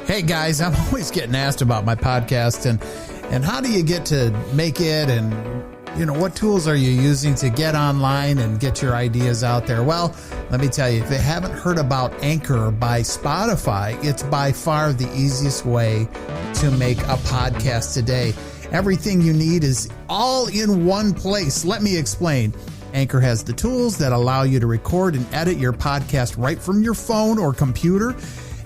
Hey guys, I'm always getting asked about my podcast and how do you get to make it, and what tools are you using to get online and get your ideas out there? Well, let me tell you, if you haven't heard about Anchor by Spotify, it's by far the easiest way to make a podcast today. Everything you need is all in one place. Let me explain. Anchor has the tools that allow you to record and edit your podcast right from your phone or computer.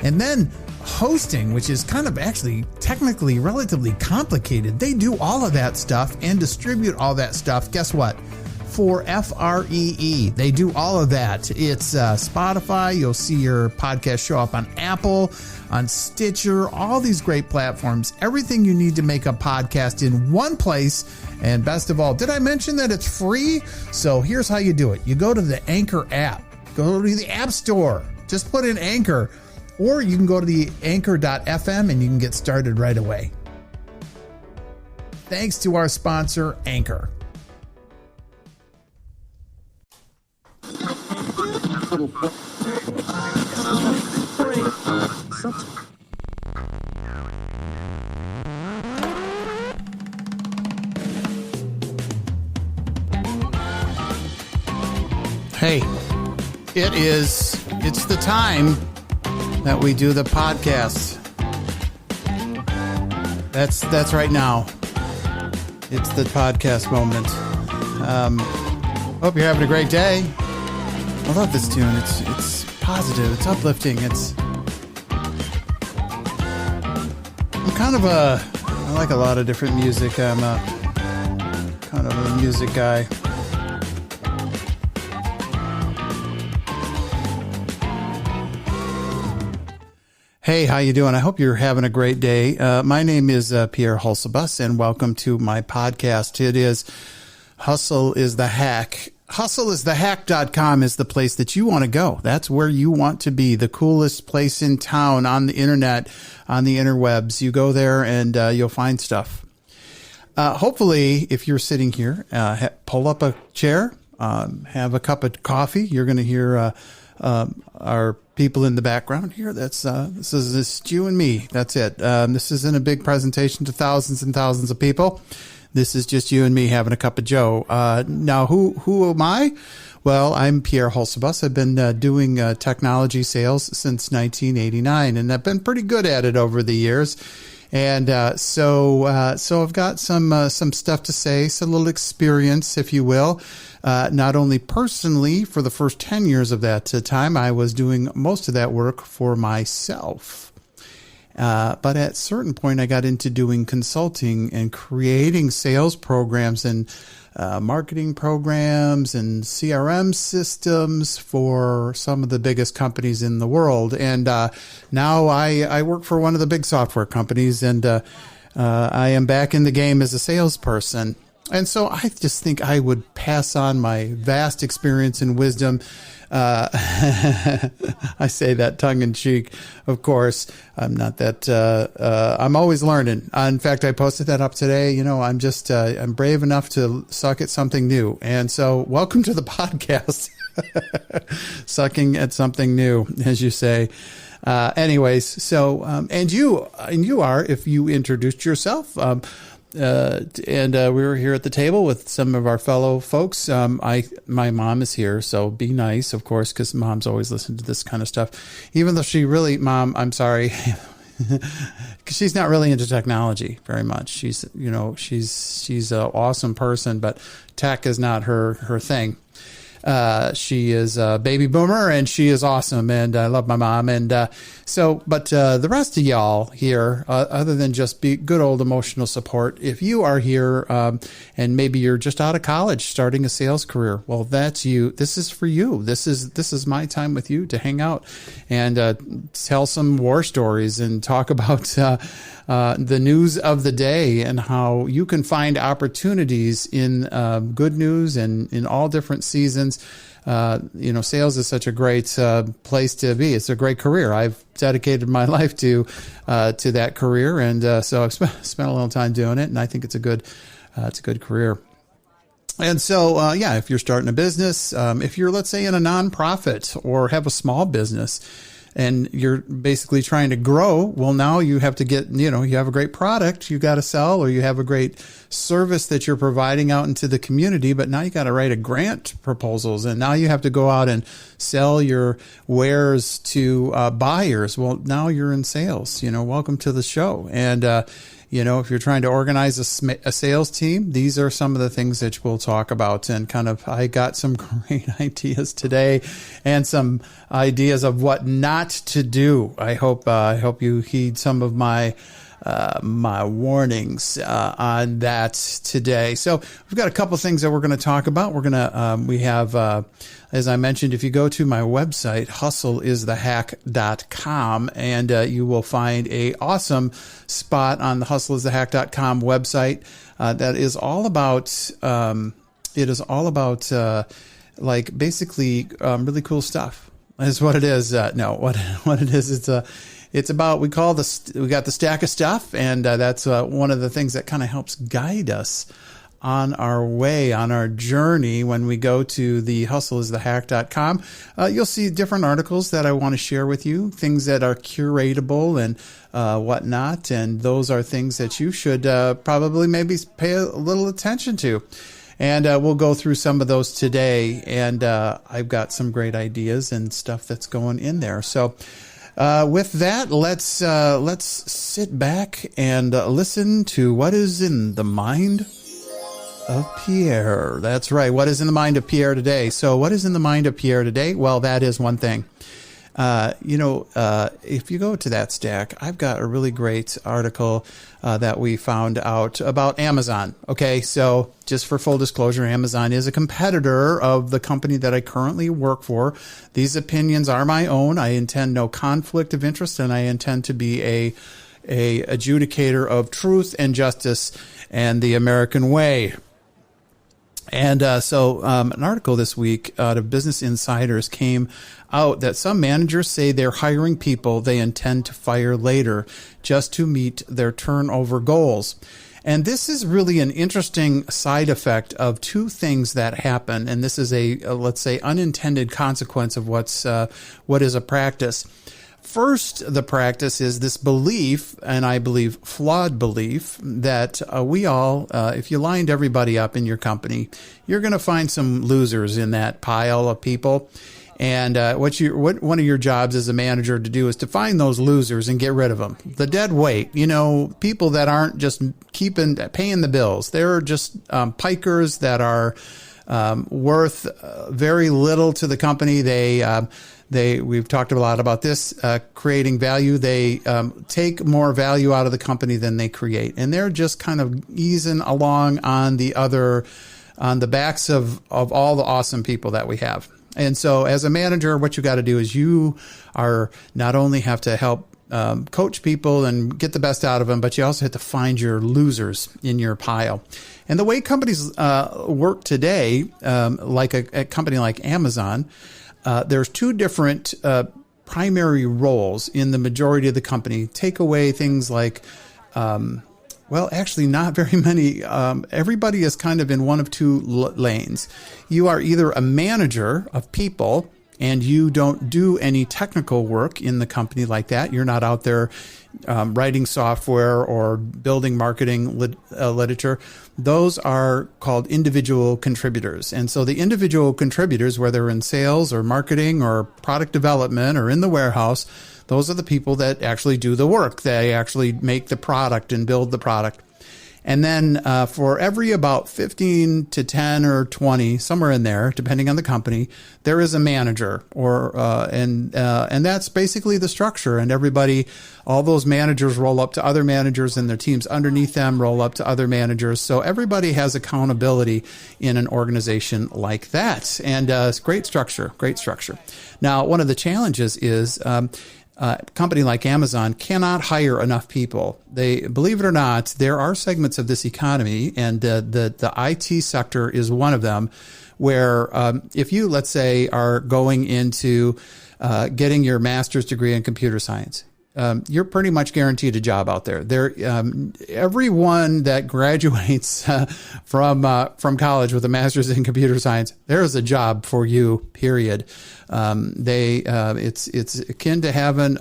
And then hosting, which is kind of actually technically relatively complicated. They do all of that stuff and distribute all that stuff. Guess what? For free. They do all of that. It's Spotify. You'll see your podcast show up on Apple, on Stitcher, all these great platforms. Everything you need to make a podcast in one place. And best of all, did I mention that it's free? So here's how you do it. You go to the Anchor app. Go to the App Store. Just put in Anchor. Or you can go to the anchor.fm and you can get started right away. Thanks to our sponsor, Anchor. Hey, it's the time that we do the podcast. That's right now. It's the podcast moment. Hope you're having a great day. I love this tune. It's positive. It's uplifting. I like a lot of different music. I'm kind of a music guy. Hey, how you doing? I hope you're having a great day. My name is Pierre, and welcome to my podcast. It is Hustle is the Hack. Hustleisthehack.com is the place that you want to go. That's where you want to be, the coolest place in town, on the internet, on the interwebs. You go there and you'll find stuff. Hopefully, if you're sitting here, pull up a chair, have a cup of coffee. You're going to hear our people in the background here. This is you and me. That's it. This isn't a big presentation to thousands and thousands of people. This is just you and me having a cup of joe. Now, who am I? Well, I'm Pierre Holzebus. I've been doing technology sales since 1989, and I've been pretty good at it over the years. And so I've got some stuff to say, some little experience, if you will. Not only personally, for the first 10 years of that time, I was doing most of that work for myself. But at a certain point, I got into doing consulting and creating sales programs and marketing programs and CRM systems for some of the biggest companies in the world. And now I work for one of the big software companies, and I am back in the game as a salesperson. And so I just think I would pass on my vast experience and wisdom. I say that tongue in cheek, of course. I'm not that, I'm always learning. In fact, I posted that up today. I'm brave enough to suck at something new. And so welcome to the podcast, sucking at something new, as you say. Anyways, so, and you are, if you introduced yourself, and we were here at the table with some of our fellow folks. My mom is here, so be nice, of course, because moms always listen to this kind of stuff. Even though Mom, I'm sorry, because she's not really into technology very much. She's an awesome person, but tech is not her thing. She is a baby boomer, and she is awesome, and I love my mom. And but the rest of y'all here, other than just be good old emotional support, if you are here and maybe you're just out of college starting a sales career, well, that's you. This is for you. This is my time with you to hang out and tell some war stories and talk about the news of the day and how you can find opportunities in good news and in all different seasons. Sales is such a great place to be. It's a great career. I've dedicated my life to that career, and so I've spent a little time doing it, and I think it's a good career. And so, if you're starting a business, if you're, let's say, in a nonprofit or have a small business, and you're basically trying to grow. Well, now you have to get, you have a great product you got to sell, or you have a great service that you're providing out into the community, but now you got to write a grant proposals, and now you have to go out and sell your wares to buyers. Well, now you're in sales, welcome to the show. And, if you're trying to organize a sales team, these are some of the things that we'll talk about. And I got some great ideas today and some ideas of what not to do. I hope you heed some of my warnings on that today. So we've got a couple things that we're going to talk about. We have, as I mentioned, if you go to my website, hustleisthehack.com, and you will find a awesome spot on the hustleisthehack.com website that is all about, like basically really cool stuff. Is what it is. What it is, it's about, we got the stack of stuff, and that's one of the things that kind of helps guide us on our way, on our journey. When we go to the hustleisthehack.com, you'll see different articles that I want to share with you, things that are curatable and whatnot, and those are things that you should probably maybe pay a little attention to. And we'll go through some of those today, and I've got some great ideas and stuff that's going in there. So with that, let's sit back and listen to what is in the mind of Pierre. That's right. What is in the mind of Pierre today? So what is in the mind of Pierre today? Well, that is one thing. If you go to that stack, I've got a really great article that we found out about Amazon. Okay, so just for full disclosure, Amazon is a competitor of the company that I currently work for. These opinions are my own. I intend no conflict of interest, and I intend to be a adjudicator of truth and justice and the American way. And so an article this week out of Business Insiders came out that some managers say they're hiring people they intend to fire later just to meet their turnover goals. And this is really an interesting side effect of two things that happen. And this is let's say, unintended consequence of what is a practice. First, the practice is this belief, and I believe flawed belief, that we all, if you lined everybody up in your company, you're going to find some losers in that pile of people. And what one of your jobs as a manager to do is to find those losers and get rid of them. The dead weight, people that aren't just paying the bills. They're just pikers that are worth very little to the company. We've talked a lot about this, creating value. They take more value out of the company than they create. And they're just kind of easing along on the backs of all the awesome people that we have. And so as a manager, what you got to do is you are not only have to help coach people and get the best out of them, but you also have to find your losers in your pile. And the way companies work today, like a company like Amazon, there's two different primary roles in the majority of the company. Take away things like, actually not very many. Everybody is kind of in one of two lanes. You are either a manager of people and you don't do any technical work in the company like that. You're not out there writing software or building marketing literature. Those are called individual contributors. And so the individual contributors, whether in sales or marketing or product development or in the warehouse, those are the people that actually do the work. They actually make the product and build the product. And then for every about 15 to 10 or 20, somewhere in there, depending on the company, there is a manager, and that's basically the structure. And everybody, all those managers roll up to other managers, and their teams underneath them roll up to other managers. So everybody has accountability in an organization like that. And it's great structure, great structure. Now, one of the challenges is a company like Amazon cannot hire enough people. They, believe it or not, there are segments of this economy, and the IT sector is one of them, where if you, let's say, are going into getting your master's degree in computer science, you're pretty much guaranteed a job out there. Everyone that graduates from college with a master's in computer science, there is a job for you. Period. It's akin to having,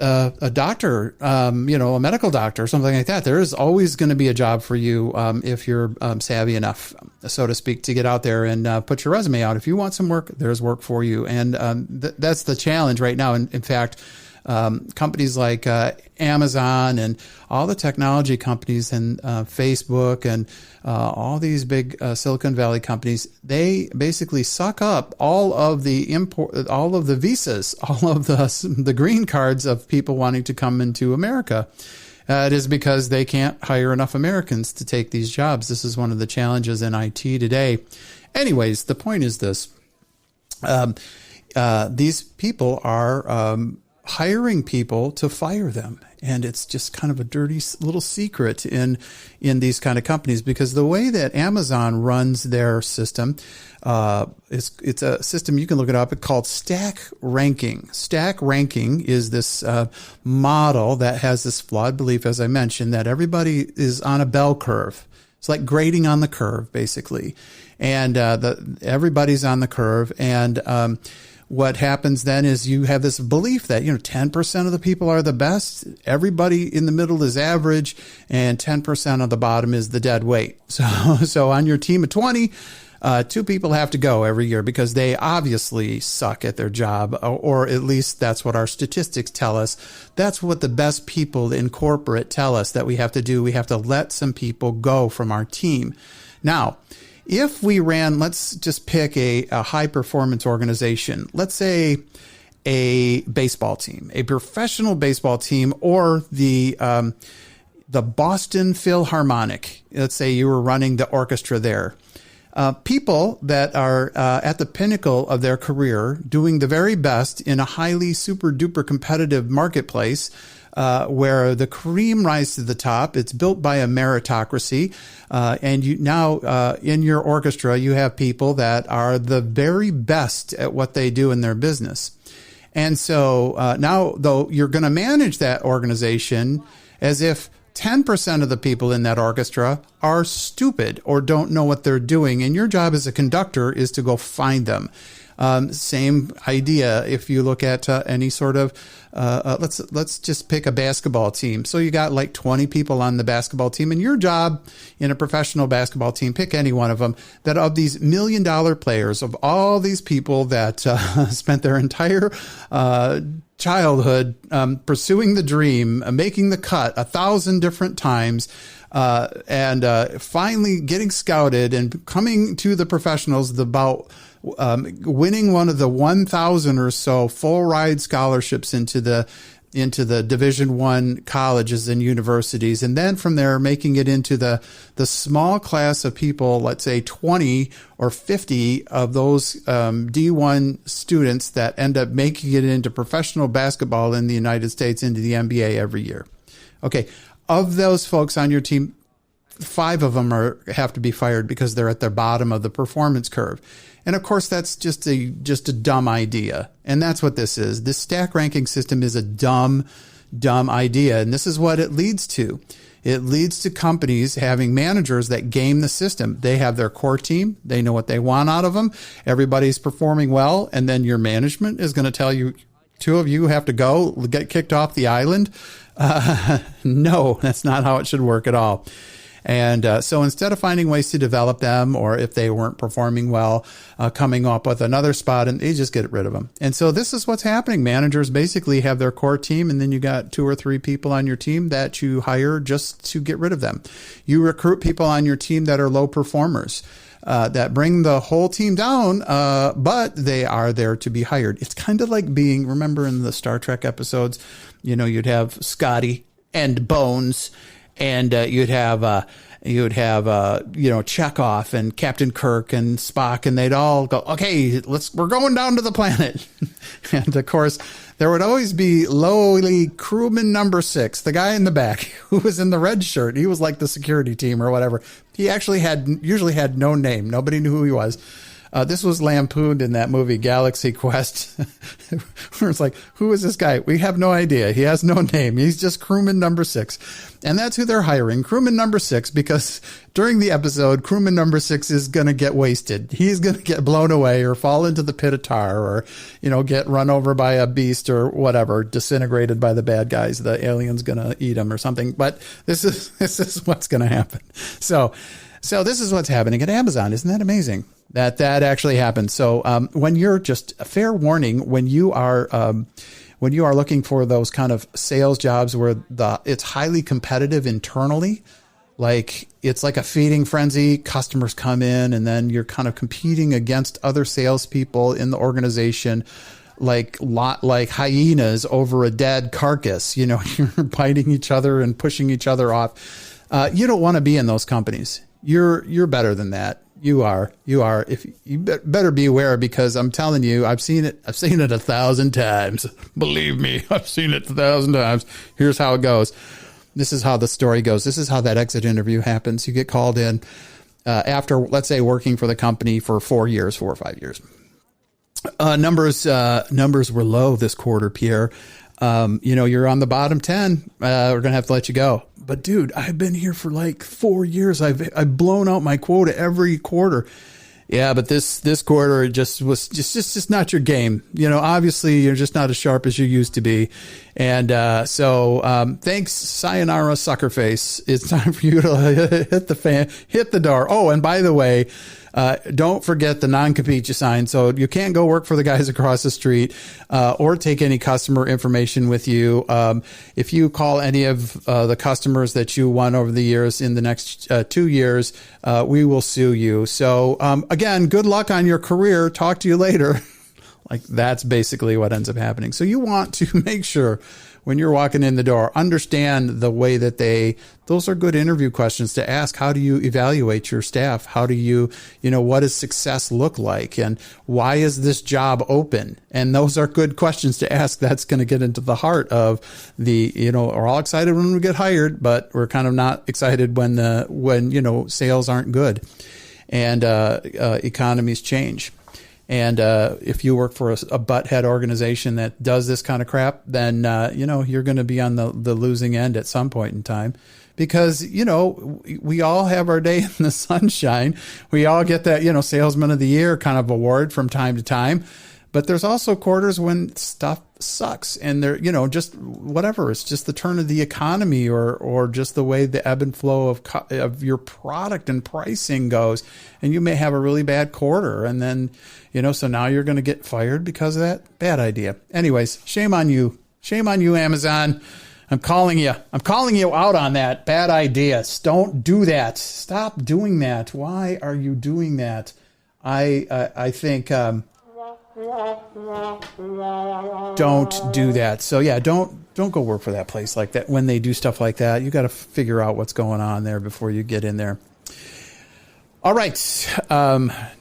a doctor, a medical doctor or something like that. There is always going to be a job for you if you're savvy enough, so to speak, to get out there and put your resume out. If you want some work, there's work for you. And that's the challenge right now. In fact, companies like Amazon and all the technology companies and Facebook and all these big Silicon Valley companies, they basically suck up all of the visas, all of the green cards of people wanting to come into America. It is because they can't hire enough Americans to take these jobs. This is one of the challenges in IT today. Anyways, the point is this. These people are hiring people to fire them. And it's just kind of a dirty little secret in these kind of companies, because the way that Amazon runs their system, it's a system, you can look it up, it's called stack ranking. Stack ranking is this model that has this flawed belief, as I mentioned, that everybody is on a bell curve. It's like grading on the curve, basically. And everybody's on the curve. And what happens then is you have this belief that, 10% of the people are the best, everybody in the middle is average, and 10% of the bottom is the dead weight. So on your team of 20, 2 people have to go every year because they obviously suck at their job, or at least that's what our statistics tell us. That's what the best people in corporate tell us that we have to do. We have to let some people go from our team. Now, if we ran, let's just pick a high performance organization, let's say a baseball team, a professional baseball team, or the Boston Philharmonic. Let's say you were running the orchestra there. People that are at the pinnacle of their career, doing the very best in a highly super duper competitive marketplace, where the cream rises to the top. It's built by a meritocracy. And you now, in your orchestra, you have people that are the very best at what they do in their business. And so now, though, you're going to manage that organization as if 10% of the people in that orchestra are stupid or don't know what they're doing. And your job as a conductor is to go find them. Same idea if you look at any sort of, let's just pick a basketball team. So you got like 20 people on the basketball team, and your job in a professional basketball team, pick any one of them, that of these $1 million players, of all these people that spent their entire childhood pursuing the dream, making the cut 1,000 different times, and finally getting scouted and coming to the professionals, winning one of the 1,000 or so full ride scholarships into the Division I colleges and universities. And then from there, making it into the small class of people, let's say 20 or 50 of those D1 students that end up making it into professional basketball in the United States, into the NBA every year. Okay. Of those folks on your team, 5 of them have to be fired because they're at the bottom of the performance curve. And of course, that's just a dumb idea. And that's what this is. This stack ranking system is a dumb idea. And this is what it leads to. It leads to companies having managers that game the system. They have their core team. They know what they want out of them. Everybody's performing well. And then your management is going to tell you, 2 of you have to go, get kicked off the island. No, that's not how it should work at all. And so instead of finding ways to develop them, or if they weren't performing well, coming up with another spot, and they just get rid of them. And so this is what's happening. Managers basically have their core team, and then you got 2 or 3 people on your team that you hire just to get rid of them. You recruit people on your team that are low performers, that bring the whole team down, but they are there to be hired. It's kind of like remember in the Star Trek episodes, you'd have Scotty and Bones, and you'd have Chekhov and Captain Kirk and Spock, and they'd all go, okay, we're going down to the planet. And of course, there would always be lowly crewman number 6, the guy in the back who was in the red shirt. He was like the security team or whatever. He actually usually had no name. Nobody knew who he was. This was lampooned in that movie Galaxy Quest. Where it's like, who is this guy? We have no idea. He has no name. He's just crewman number 6. And that's who they're hiring, crewman number 6, because during the episode, crewman number 6 is going to get wasted. He's going to get blown away or fall into the pit of tar or, get run over by a beast or whatever, disintegrated by the bad guys. The alien's going to eat him or something. But this is what's going to happen. So this is what's happening at Amazon. Isn't that amazing? That actually happens. So when you're just a fair warning, when you are looking for those kind of sales jobs where it's highly competitive internally, like it's like a feeding frenzy, customers come in and then you're kind of competing against other salespeople in the organization, like hyenas over a dead carcass. You're biting each other and pushing each other off. You don't want to be in those companies. You're better than that. You are. If you better be aware, because I'm telling you, I've seen it 1,000 times. Believe me, I've seen it 1,000 times. Here's how it goes. This is how the story goes. This is how that exit interview happens. You get called in after, let's say, working for the company for 4 or 5 years. Numbers were low this quarter, Pierre. You're on the bottom 10. We're going to have to let you go. But dude, I've been here for like 4 years. I've blown out my quota every quarter. Yeah, but this quarter it was just not your game. Obviously you're just not as sharp as you used to be. And so thanks, sayonara, sucker face. It's time for you to hit the door. Oh, and by the way, don't forget the non-compete you signed. So you can't go work for the guys across the street or take any customer information with you. If you call any of the customers that you won over the years in the next 2 years, we will sue you. So again, good luck on your career. Talk to you later. Like that's basically what ends up happening. So you want to make sure when you're walking in the door, understand the way that those are good interview questions to ask. How do you evaluate your staff? How do you, what does success look like? And why is this job open? And those are good questions to ask. That's going to get into the heart of we're all excited when we get hired, but we're kind of not excited when sales aren't good and economies change. And if you work for a butthead organization that does this kind of crap, then, you're going to be on the losing end at some point in time because, we all have our day in the sunshine. We all get that, Salesman of the Year kind of award from time to time. But there's also quarters when stuff sucks and they're, just whatever. It's just the turn of the economy or just the way the ebb and flow of your product and pricing goes. And you may have a really bad quarter. And then, so now you're going to get fired because of that bad idea. Anyways, shame on you. Shame on you, Amazon. I'm calling you out on that. Bad idea. Don't do that. Stop doing that. Why are you doing that? I think, don't do that. So yeah, don't go work for that place like that. When they do stuff like that, you got to figure out what's going on there before you get in there. All right.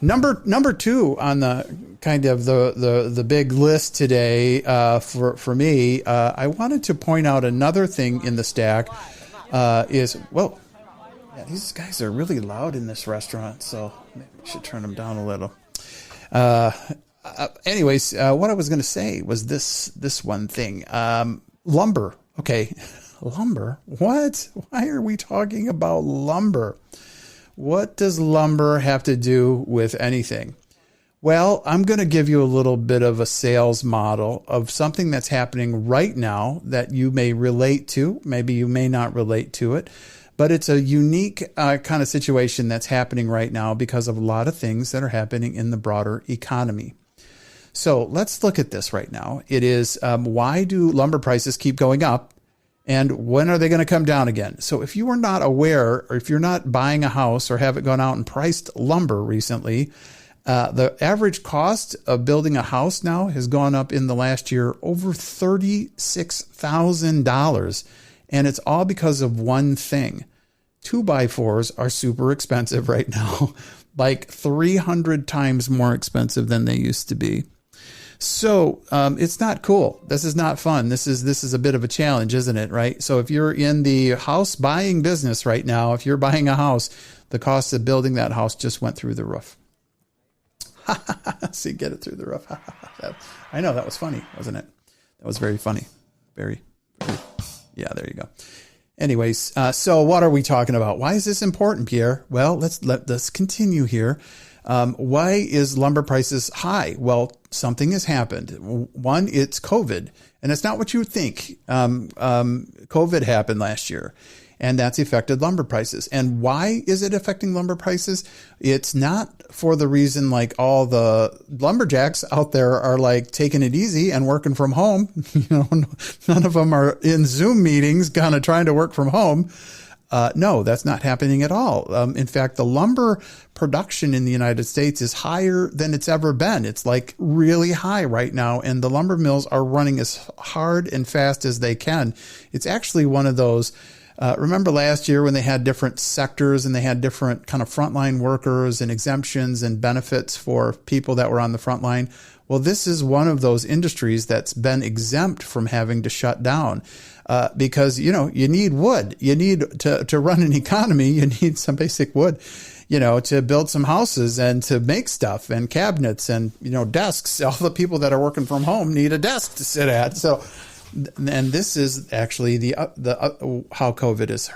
Number 2 on the kind of the big list today, for me, I wanted to point out another thing in the stack, these guys are really loud in this restaurant. So maybe we should turn them down a little. Anyways, what I was going to say was this one thing. Lumber. Okay. Lumber. What? Why are we talking about lumber? What does lumber have to do with anything? Well, I'm going to give you a little bit of a sales model of something that's happening right now that you may relate to. Maybe you may not relate to it, but it's a unique kind of situation that's happening right now because of a lot of things that are happening in the broader economy. So let's look at this right now. It is, why do lumber prices keep going up? And when are they going to come down again? So if you are not aware, or if you're not buying a house or haven't gone out and priced lumber recently, the average cost of building a house now has gone up in the last year over $36,000. And it's all because of one thing. 2x4s are super expensive right now, like 300 times more expensive than they used to be. So it's not cool. This is not fun. This is a bit of a challenge, isn't it? Right. So if you're in the house buying business right now, if you're buying a house, the cost of building that house just went through the roof. See, get it through the roof. I know, that was funny, wasn't it? That was very funny. Very, very. Yeah, there you go. Anyways, so what are we talking about? Why is this important, Pierre? Well, let's continue here. Why is lumber prices high? Well, something has happened. One, it's COVID, and it's not what you would think. COVID happened last year, and that's affected lumber prices. And why is it affecting lumber prices? It's not for the reason like all the lumberjacks out there are like taking it easy and working from home. None of them are in Zoom meetings kind of trying to work from home. No, that's not happening at all. In fact, the lumber production in the United States is higher than it's ever been. It's like really high right now, and the lumber mills are running as hard and fast as they can. It's actually one of those. Remember last year when they had different sectors and they had different kind of frontline workers and exemptions and benefits for people that were on the front line? Well, this is one of those industries that's been exempt from having to shut down because, you need wood. You need to run an economy. You need some basic wood, to build some houses and to make stuff and cabinets and, desks. All the people that are working from home need a desk to sit at. So, and this is actually how COVID has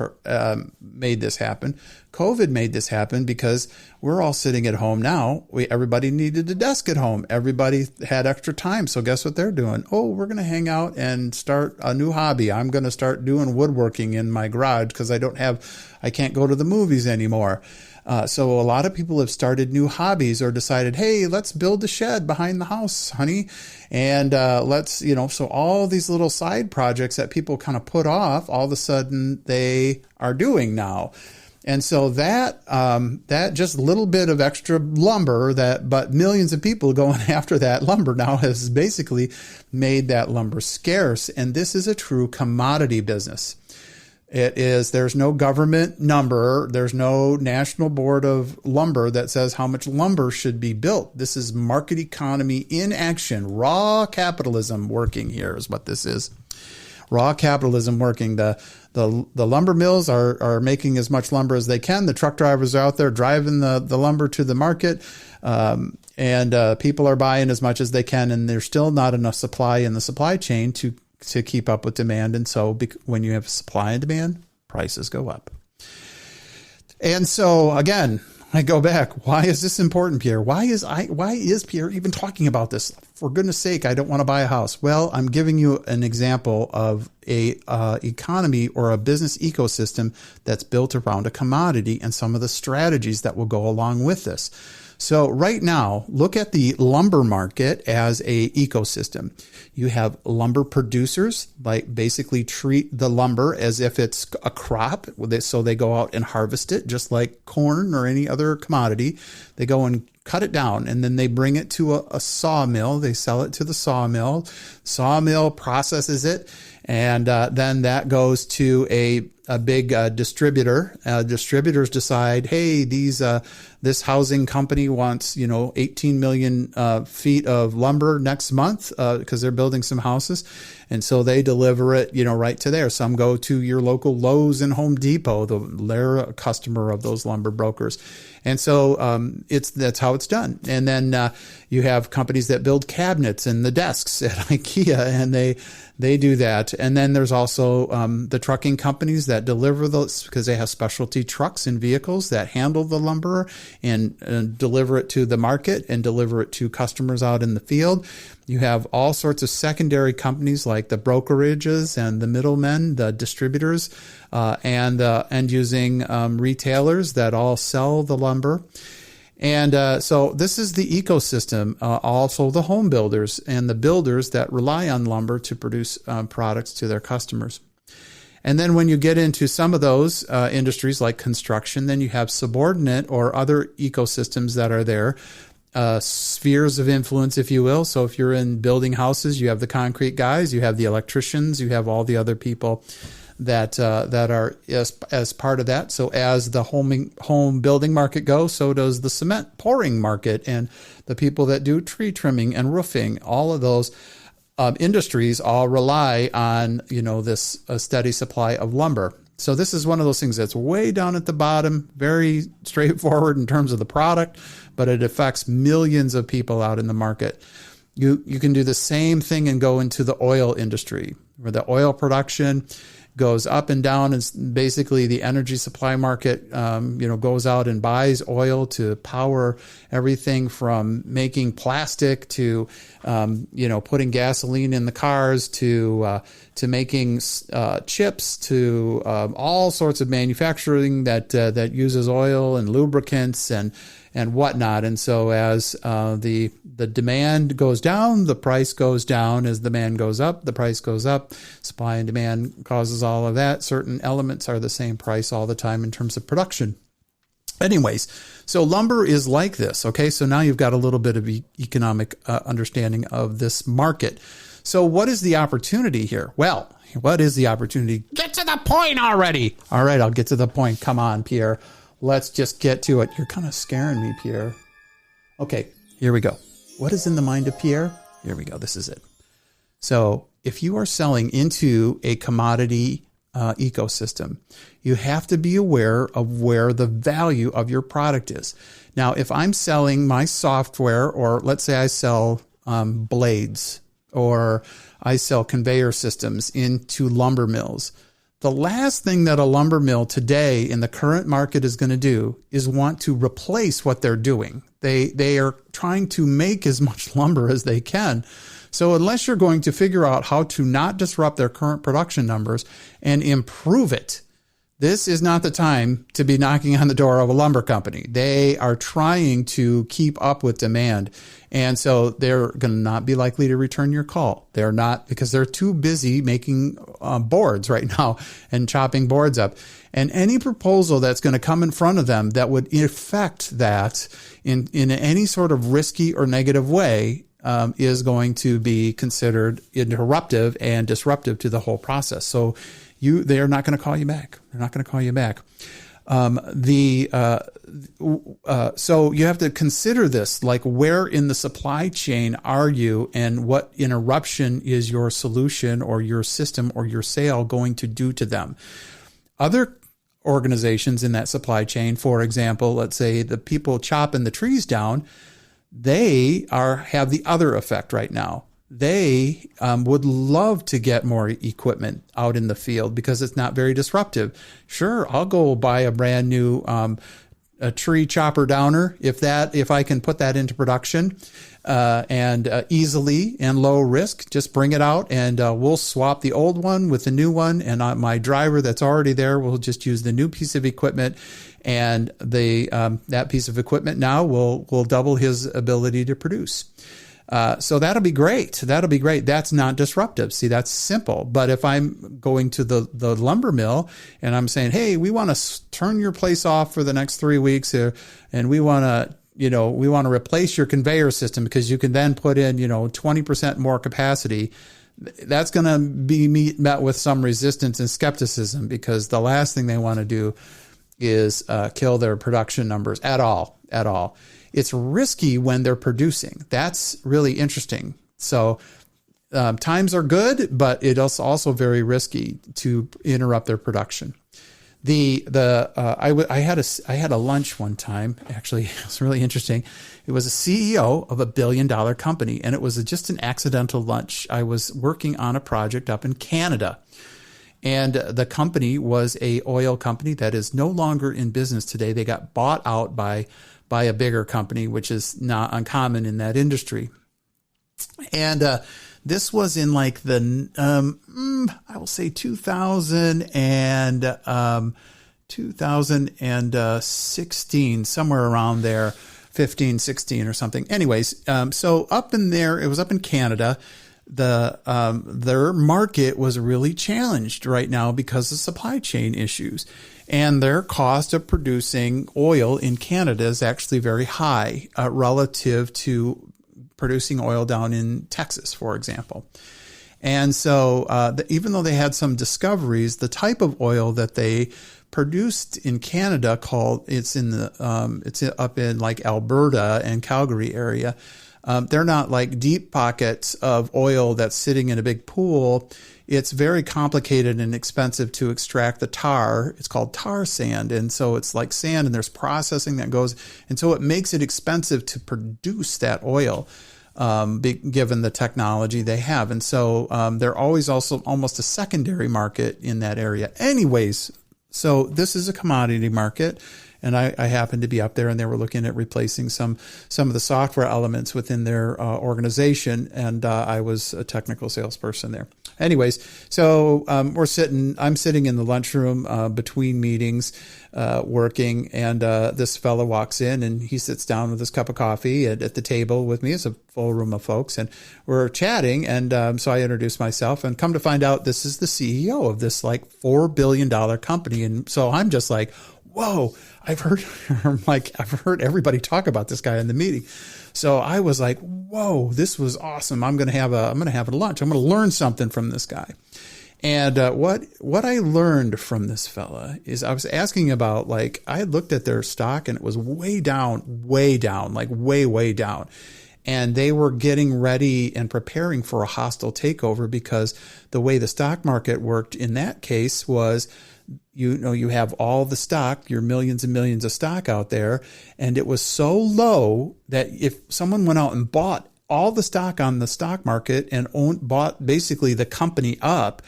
made this happen. COVID made this happen because we're all sitting at home now. Everybody needed a desk at home. Everybody had extra time. So guess what they're doing? Oh, we're going to hang out and start a new hobby. I'm going to start doing woodworking in my garage because I can't go to the movies anymore. So a lot of people have started new hobbies or decided, hey, let's build a shed behind the house, honey. And so all these little side projects that people kind of put off, all of a sudden they are doing now. And so that just little bit of extra lumber but millions of people going after that lumber now has basically made that lumber scarce. And this is a true commodity business. There's no government number. There's no national board of lumber that says how much lumber should be built. This is market economy in action. Raw capitalism working here is what this is. Raw capitalism working. The lumber mills are making as much lumber as they can. The truck drivers are out there driving the lumber to the market. And people are buying as much as they can. And there's still not enough supply in the supply chain to keep up with demand. And so when you have supply and demand, prices go up. And so again, I go back. Why is this important, Pierre? Why is Pierre even talking about this? For goodness sake, I don't want to buy a house. Well, I'm giving you an example of a economy or a business ecosystem that's built around a commodity and some of the strategies that will go along with this. So right now, look at the lumber market as a ecosystem. You have lumber producers, like basically treat the lumber as if it's a crop. So they go out and harvest it just like corn or any other commodity. They go and cut it down and then they bring it to a sawmill. They sell it to the sawmill. Sawmill processes it. And then that goes to a big distributor. Distributors decide, hey, this housing company wants 18 million feet of lumber next month because they're building some houses, and so they deliver it right to there. Some go to your local Lowe's and Home Depot. They're a customer of those lumber brokers, and so that's how it's done. And then you have companies that build cabinets and the desks at IKEA, and they do that. And then there's also the trucking companies that deliver those because they have specialty trucks and vehicles that handle the lumber and deliver it to the market and deliver it to customers out in the field. You have all sorts of secondary companies like the brokerages and the middlemen, the distributors, and end using retailers that all sell the lumber. And so this is the ecosystem, also the home builders and the builders that rely on lumber to produce products to their customers. And then when you get into some of those industries like construction, then you have subordinate or other ecosystems that are there, spheres of influence, if you will. So if you're in building houses, you have the concrete guys, you have the electricians, you have all the other people that are as part of that. So as the home building market goes, so does the cement pouring market and the people that do tree trimming and roofing. All of those industries all rely on this steady supply of lumber. So this is one of those things that's way down at the bottom, very straightforward in terms of the product, but it affects millions of people out in the market. You can do the same thing and go into the oil industry, where the oil production goes up and down. And basically the energy supply market, goes out and buys oil to power everything from making plastic to, putting gasoline in the cars to making chips to all sorts of manufacturing that uses oil and lubricants and whatnot. And so as the demand goes down, the price goes down. As demand goes up, the price goes up. Supply and demand causes all of that. Certain elements are the same price all the time in terms of production. Anyways, so lumber is like this. Okay, so now you've got a little bit of economic understanding of this market. So what is the opportunity here? Well, what is the opportunity? Get to the point already. All right, I'll get to the point. Come on, Pierre. Let's just get to it. You're kind of scaring me, Pierre. Okay, here we go. What is in the mind of Pierre? Here we go. This is it. So if you are selling into a commodity ecosystem, you have to be aware of where the value of your product is. Now, if I'm selling my software, or let's say I sell blades, or I sell conveyor systems into lumber mills, the last thing that a lumber mill today in the current market is going to do is want to replace what they're doing. They are trying to make as much lumber as they can. So unless you're going to figure out how to not disrupt their current production numbers and improve it, this is not the time to be knocking on the door of a lumber company. They are trying to keep up with demand. And so they're going to not be likely to return your call. They're not, because they're too busy making boards right now and chopping boards up. And any proposal that's going to come in front of them that would affect that in any sort of risky or negative way is going to be considered interruptive and disruptive to the whole process. So they are not going to call you back. They're not going to call you back. So you have to consider this, like where in the supply chain are you, and what interruption is your solution or your system or your sale going to do to them. Other organizations in that supply chain, for example, let's say the people chopping the trees down, they have the other effect right now. They would love to get more equipment out in the field because it's not very disruptive. Sure, I'll go buy a brand new a tree chopper downer if I can put that into production and easily and low risk. Just bring it out and we'll swap the old one with the new one. And my driver that's already there will just use the new piece of equipment. And that piece of equipment now will double his ability to produce. So that'll be great. That'll be great. That's not disruptive. See, that's simple. But if I'm going to the lumber mill and I'm saying, hey, we want to turn your place off for the next 3 weeks here, and we want to replace your conveyor system because you can then put in, 20% more capacity. That's going to be met with some resistance and skepticism, because the last thing they want to do is kill their production numbers at all. It's risky when they're producing. That's really interesting. So times are good, but it is also very risky to interrupt their production. I had a lunch one time. Actually, it was really interesting. It was a CEO of $1 billion company, and it was just an accidental lunch. I was working on a project up in Canada, and the company was a oil company that is no longer in business today. They got bought out by a bigger company, which is not uncommon in that industry. And this was in like the, I will say 2016, somewhere around there, 15, 16 or something. Anyways, so up in there, it was up in Canada. Their market was really challenged right now because of supply chain issues. And their cost of producing oil in Canada is actually very high relative to producing oil down in Texas, for example. And so even though they had some discoveries, the type of oil that they produced in Canada it's up in like Alberta and Calgary area, They're not like deep pockets of oil that's sitting in a big pool. It's very complicated and expensive to extract the tar. It's called tar sand. And so it's like sand and there's processing that goes. And so it makes it expensive to produce that oil, given the technology they have. And so they're always also almost a secondary market in that area. Anyways, so this is a commodity market. And I happened to be up there, and they were looking at replacing some of the software elements within their organization. And I was a technical salesperson there. Anyways, so I'm sitting in the lunchroom between meetings, working, and this fellow walks in, and he sits down with his cup of coffee at the table with me. It's a full room of folks, and we're chatting. And so I introduced myself, and come to find out, this is the CEO of this like $4 billion company. And so I'm just like, whoa, I've heard everybody talk about this guy in the meeting. So I was like, whoa, this was awesome. I'm going to have a lunch. I'm going to learn something from this guy. And what I learned from this fella is I was asking about, like, I had looked at their stock and it was way down, like way down. And they were getting ready and preparing for a hostile takeover, because the way the stock market worked in that case was, you have all the stock, your millions and millions of stock out there, and it was so low that if someone went out and bought all the stock on the stock market and bought basically the company up,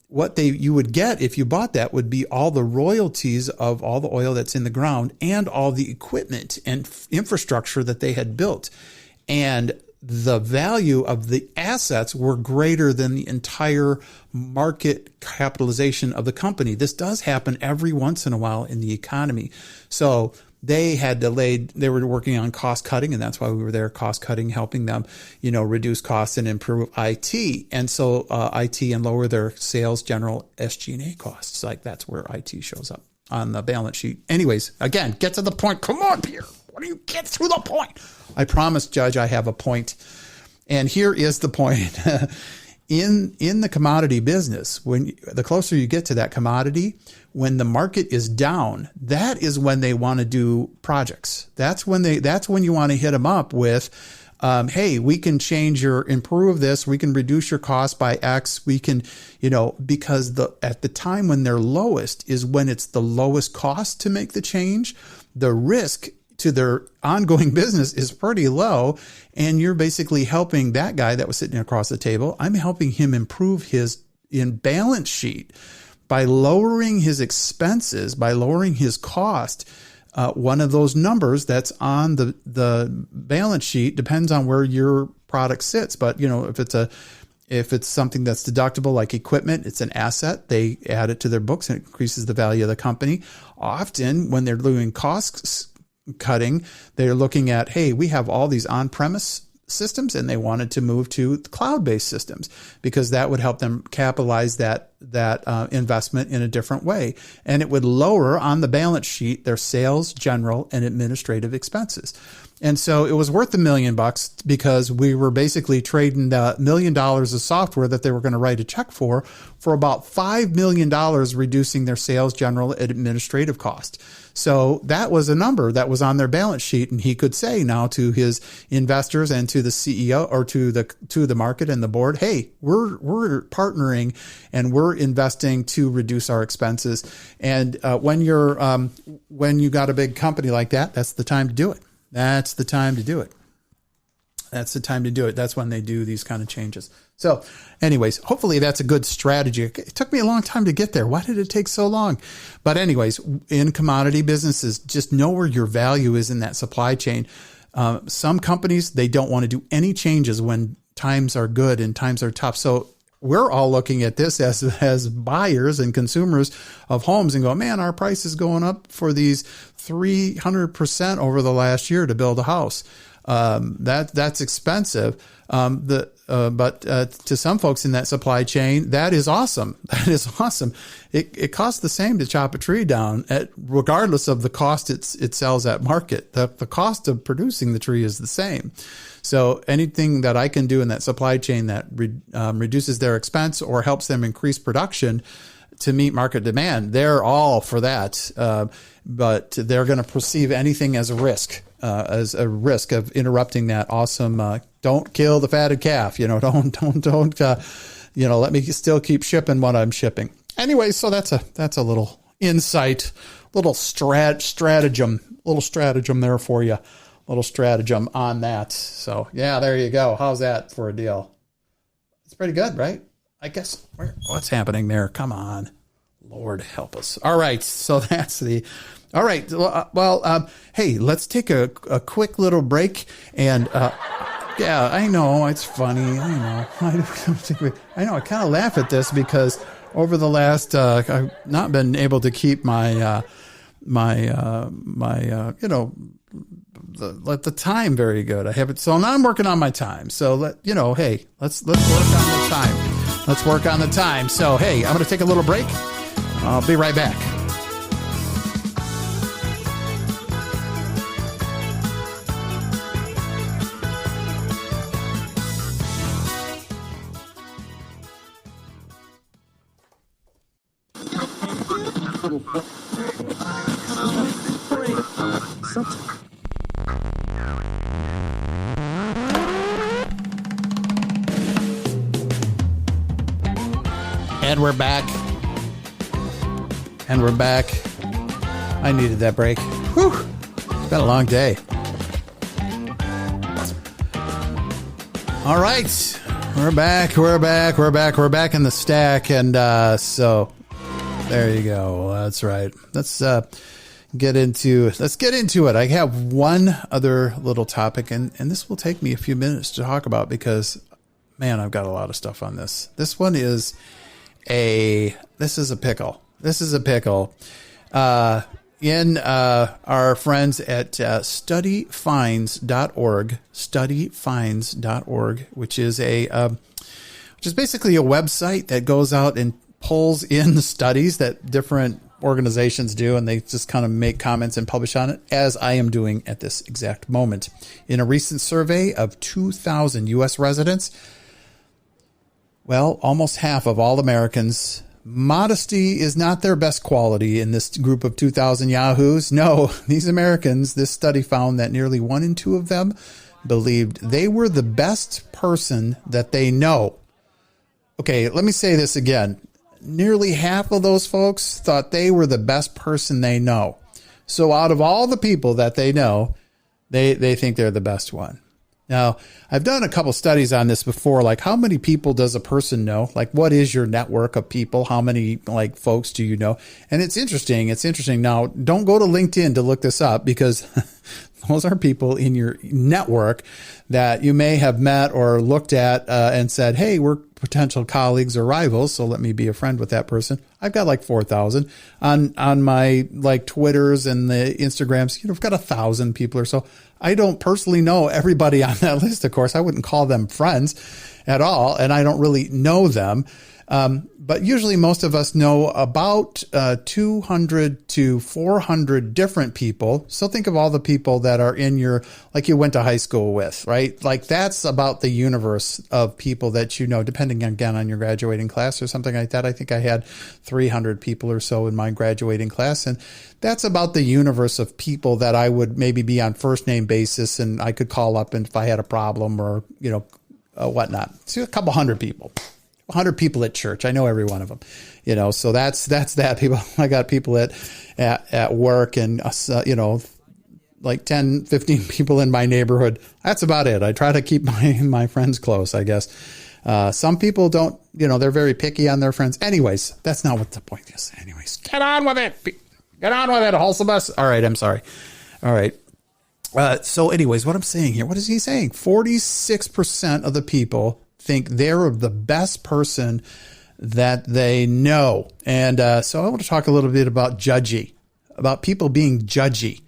what you would get if you bought that would be all the royalties of all the oil that's in the ground and all the equipment and infrastructure that they had built. And the value of the assets were greater than the entire market capitalization of the company. This does happen every once in a while in the economy. So they were working on cost cutting, and that's why we were there, cost cutting, helping them, reduce costs and improve IT. And so IT and lower their sales, general SG&A costs. Like, that's where IT shows up on the balance sheet. Anyways, again, get to the point. Come on, Pierre. Why don't you get to the point? I promise, Judge, I have a point. And here is the point. In the commodity business, the closer you get to that commodity, when the market is down, that is when they want to do projects. That's when you want to hit them up with, hey, we can improve this. We can reduce your cost by X. We can, because at the time when they're lowest is when it's the lowest cost to make the change. The risk to their ongoing business is pretty low. And you're basically helping that guy that was sitting across the table. I'm helping him improve his balance sheet by lowering his expenses, by lowering his cost. One of those numbers that's on the balance sheet depends on where your product sits. But, if it's something that's deductible, like equipment, it's an asset. They add it to their books and it increases the value of the company. Often when they're doing costs cutting, they're looking at, hey, we have all these on-premise systems, and they wanted to move to cloud-based systems because that would help them capitalize that investment in a different way. And it would lower on the balance sheet their sales, general, and administrative expenses. And so it was worth $1 million because we were basically trading $1 million of software that they were going to write a check for about $5 million, reducing their sales, general, and administrative cost. So that was a number that was on their balance sheet, and he could say now to his investors and to the CEO or to the market and the board, hey, we're partnering and we're investing to reduce our expenses. And when you got a big company like that, that's the time to do it. That's the time to do it. That's when they do these kind of changes. So anyways, hopefully that's a good strategy. It took me a long time to get there. Why did it take so long? But anyways, in commodity businesses, just know where your value is in that supply chain. Some companies, they don't want to do any changes when times are good and times are tough. So we're all looking at this as buyers and consumers of homes and go, man, our price is going up for these 300% over the last year to build a house. That's expensive. But to some folks in that supply chain, that is awesome. That is awesome. It costs the same to chop a tree down regardless of the cost it sells at market. The cost of producing the tree is the same. So anything that I can do in that supply chain that reduces their expense or helps them increase production to meet market demand, they're all for that. But they're going to perceive anything as a risk. as a risk of interrupting that awesome. Don't kill the fatted calf. Don't. Let me still keep shipping what I'm shipping. Anyway, so that's a little insight, little stratagem there for you. Little stratagem on that. So yeah, there you go. How's that for a deal? It's pretty good, right? I guess. What's happening there? Come on, Lord help us. All right, so that's the. All right, well, hey, let's take a quick little break, and yeah, I know it's funny. I know. I know. I kind of laugh at this because over the last, I've not been able to keep my the time very good. I haven't, so now I'm working on my time. So hey, let's work on the time. Let's work on the time. So hey, I'm going to take a little break. I'll be right back. And we're back. I needed that break. Whew. It's been a long day. All right. We're back in the stack. And so there you go. That's right. Let's get into it. I have one other little topic, and this will take me a few minutes to talk about because, man, I've got a lot of stuff on this. This one is this is a pickle. In our friends at studyfinds.org, which is basically a website that goes out and pulls in studies that different organizations do, and they just kind of make comments and publish on it, as I am doing at this exact moment. In a recent survey of 2,000 U.S. residents, well, almost half of all Americans, modesty is not their best quality in this group of 2,000 yahoos. No, these Americans, this study found that nearly 1 in 2 of them believed they were the best person that they know. Okay, let me say this again. Nearly half of those folks thought they were the best person they know. So out of all the people that they know, they think they're the best one. Now, I've done a couple studies on this before, like how many people does a person know? Like, what is your network of people? How many folks do you know? And it's interesting. Now, don't go to LinkedIn to look this up because those are people in your network that you may have met or looked at and said, hey, we're potential colleagues or rivals, so let me be a friend with that person. I've got 4,000 on my Twitters and the Instagrams. I've got 1,000 people or so. I don't personally know everybody on that list. Of course, I wouldn't call them friends at all, and I don't really know them. But usually most of us know about 200 to 400 different people. So think of all the people that are in you went to high school with, right? That's about the universe of people that you know, depending again on your graduating class or something like that. I think I had 300 people or so in my graduating class. And that's about the universe of people that I would maybe be on first name basis and I could call up and if I had a problem or, whatnot. So a couple hundred people. 100 people at church. I know every one of them, so that's that people. I got people at work and, 10, 15 people in my neighborhood. That's about it. I try to keep my friends close, I guess. Some people don't, they're very picky on their friends. Anyways, that's not what the point is. Anyways, get on with it, Hulsebus. All right. I'm sorry. All right. So anyways, what I'm saying here, what is he saying? 46% of the people think they're the best person that they know. And so I want to talk a little bit about about people being judgy.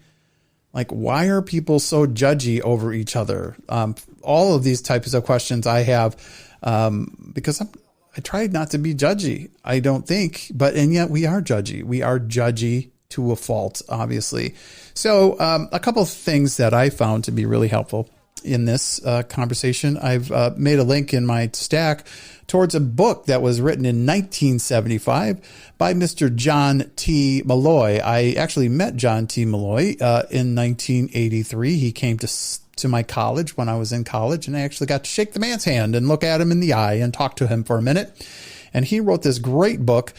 Why are people so judgy over each other? All of these types of questions I have because I tried not to be judgy, I don't think, and yet we are judgy. We are judgy to a fault, obviously. So a couple of things that I found to be really helpful. in this conversation, I've made a link in my stack towards a book that was written in 1975 by Mr. John T. Malloy. I actually met John T. Malloy in 1983. He came to my college when I was in college, and I actually got to shake the man's hand and look at him in the eye and talk to him for a minute. And he wrote this great book,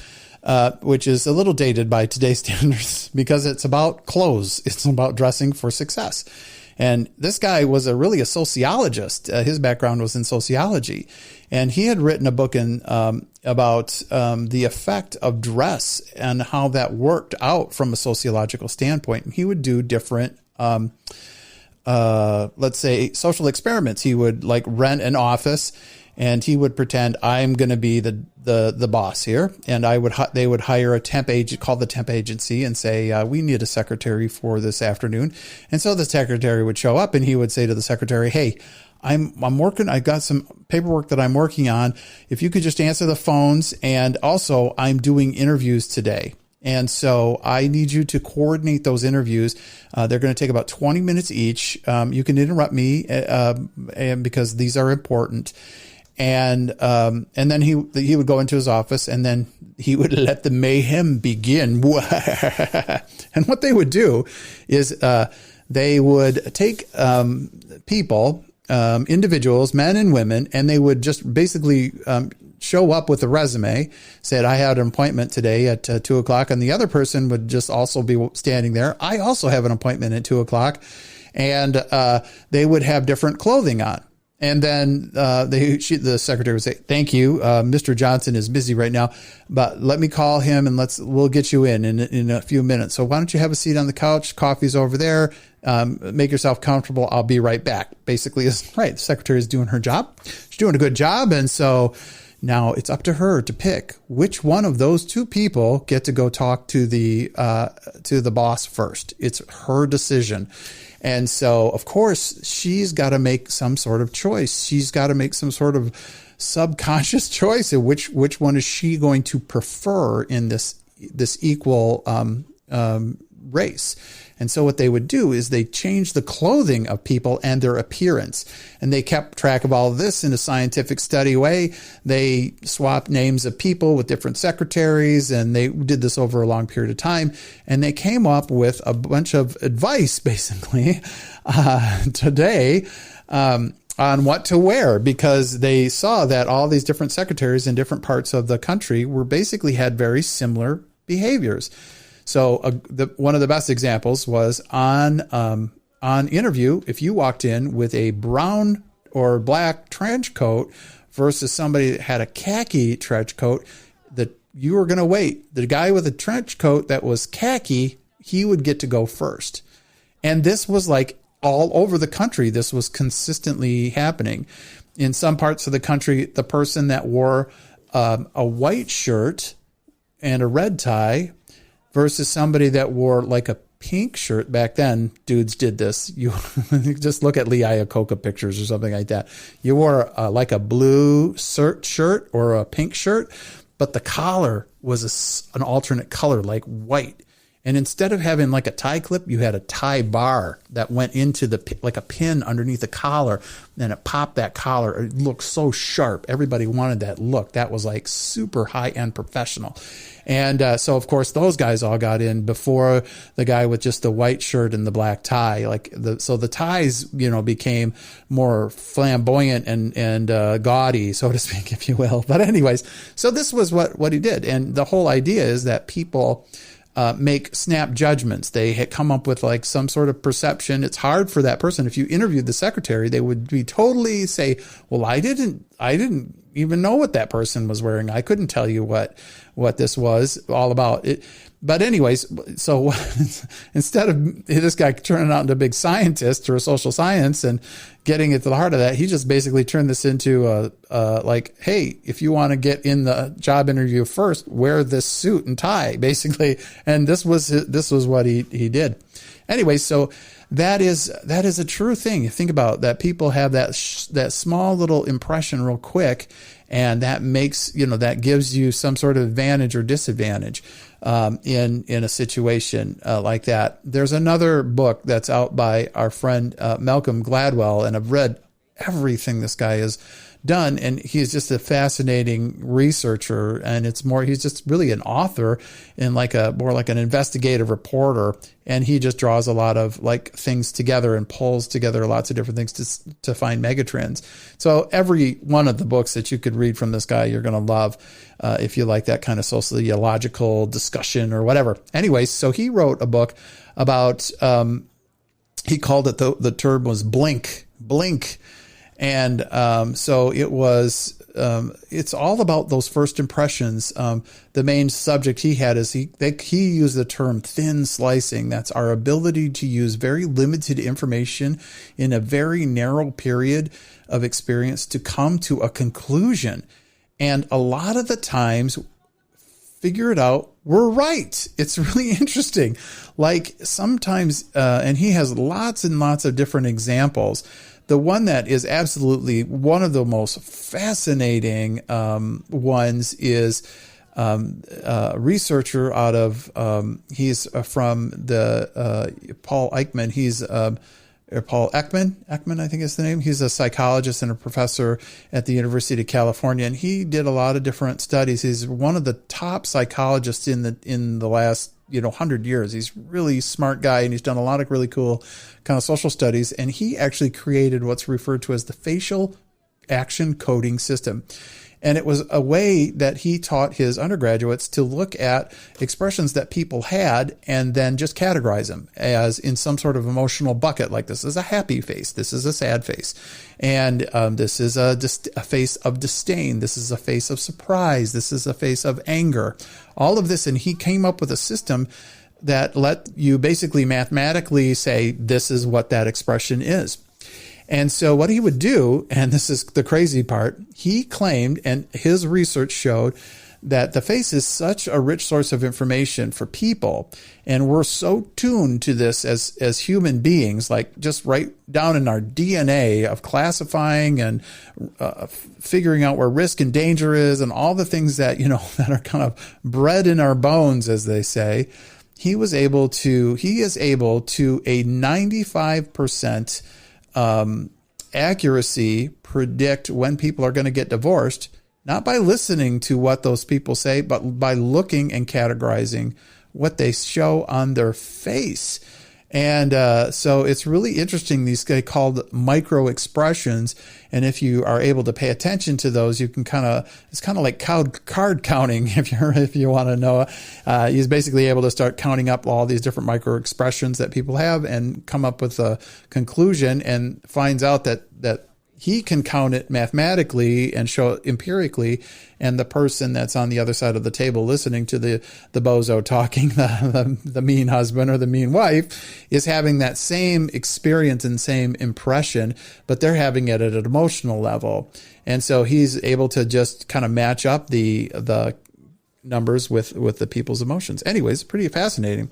which is a little dated by today's standards because it's about clothes. It's about dressing for success. And this guy was really a sociologist. His background was in sociology. And he had written a book about the effect of dress and how that worked out from a sociological standpoint. And he would do different, let's say, social experiments. He would like rent an office, and he would pretend I'm going to be the boss here, and they would hire a temp agent called the temp agency and say, we need a secretary for this afternoon. And so the secretary would show up, and he would say to the secretary, hey, I'm working. I got some paperwork that I'm working on. If you could just answer the phones, and also I'm doing interviews today. And so I need you to coordinate those interviews. They're going to take about 20 minutes each. You can interrupt me and because these are important. And then he would go into his office, and then he would let the mayhem begin. And what they would do is they would take people, individuals, men and women, and they would just basically show up with a resume, said, I had an appointment today at 2:00. And the other person would just also be standing there. I also have an appointment at 2:00. And they would have different clothing on. And then the secretary would say, thank you. Mr. Johnson is busy right now, but let me call him and we'll get you in a few minutes. So why don't you have a seat on the couch? Coffee's over there. Make yourself comfortable. I'll be right back. Basically, is right. The secretary is doing her job. She's doing a good job. And so now it's up to her to pick which one of those two people get to go talk to the boss first. It's her decision. And so, of course, she's got to make some sort of choice. She's got to make some sort of subconscious choice of which one is she going to prefer in this equal race. And so what they would do is they change the clothing of people and their appearance. And they kept track of all of this in a scientific study way. They swapped names of people with different secretaries, and they did this over a long period of time. And they came up with a bunch of advice, basically, today on what to wear, because they saw that all these different secretaries in different parts of the country basically had very similar behaviors. So one of the best examples was on interview. If you walked in with a brown or black trench coat versus somebody that had a khaki trench coat, that you were going to wait. The guy with a trench coat that was khaki, he would get to go first. And this was like all over the country. This was consistently happening. In some parts of the country, the person that wore a white shirt and a red tie versus somebody that wore like a pink shirt. Back then, dudes did this. You just look at Lee Iacocca pictures or something like that. You wore like a blue shirt or a pink shirt, but the collar was an alternate color, like white. And instead of having like a tie clip, you had a tie bar that went into like a pin underneath the collar. And it popped that collar. It looked so sharp. Everybody wanted that look. That was like super high-end professional. And so, of course, those guys all got in before the guy with just the white shirt and the black tie. So the ties, became more flamboyant and gaudy, so to speak, if you will. But anyways, so this was what he did. And the whole idea is that people make snap judgments. They had come up with like some sort of perception. It's hard for that person. If you interviewed the secretary, they would be totally say, well, I didn't even know what that person was wearing. I couldn't tell you what this was all about. But anyways, so instead of this guy turning out into a big scientist or a social science and getting at the heart of that, he just basically turned this into like, hey, if you want to get in the job interview first, wear this suit and tie, basically. And this was what he did. Anyway, so that is a true thing. You think about that. People have that small little impression real quick, And that makes, that gives you some sort of advantage or disadvantage in a situation like that. There's another book that's out by our friend Malcolm Gladwell, and I've read everything this guy has done, and he's just a fascinating researcher, and he's just really an author and more like an investigative reporter, and he just draws a lot of things together and pulls together lots of different things to find megatrends. So every one of the books that you could read from this guy, you're going to love if you like that kind of sociological discussion or whatever. Anyways, so he wrote a book about, he called it, the term was blink. And so it was, it's all about those first impressions. The main subject he had is he used the term thin slicing. That's our ability to use very limited information in a very narrow period of experience to come to a conclusion. And a lot of the times, figure it out, we're right. It's really interesting. Like sometimes, and he has lots and lots of different examples. The one that is absolutely one of the most fascinating ones is a researcher out of, he's from the Paul Eichmann. He's Paul Ekman, I think is the name. He's a psychologist and a professor at the University of California, and he did a lot of different studies. He's one of the top psychologists in the last 100 years. He's a really smart guy, and he's done a lot of really cool kind of social studies. And he actually created what's referred to as the facial action coding system. And it was a way that he taught his undergraduates to look at expressions that people had and then just categorize them as in some sort of emotional bucket. Like, this is a happy face. This is a sad face. And this is a face of disdain. This is a face of surprise. This is a face of anger. All of this. And he came up with a system that let you basically mathematically say, this is what that expression is. And so what he would do, and this is the crazy part, he claimed, and his research showed, that the face is such a rich source of information for people, and we're so tuned to this as human beings, like just right down in our DNA of classifying and figuring out where risk and danger is, and all the things that that are kind of bred in our bones, as they say. He is able to a 95% accuracy predict when people are going to get divorced, not by listening to what those people say, but by looking and categorizing what they show on their face. And so it's really interesting. These guys called micro expressions. And if you are able to pay attention to those, you can it's kind of like card counting. If you want to know, he's basically able to start counting up all these different micro expressions that people have and come up with a conclusion, and finds out that he can count it mathematically and show it empirically, and the person that's on the other side of the table listening to the bozo talking, the mean husband or the mean wife, is having that same experience and same impression, but they're having it at an emotional level. And so he's able to just kind of match up the numbers with the people's emotions. Anyways, pretty fascinating.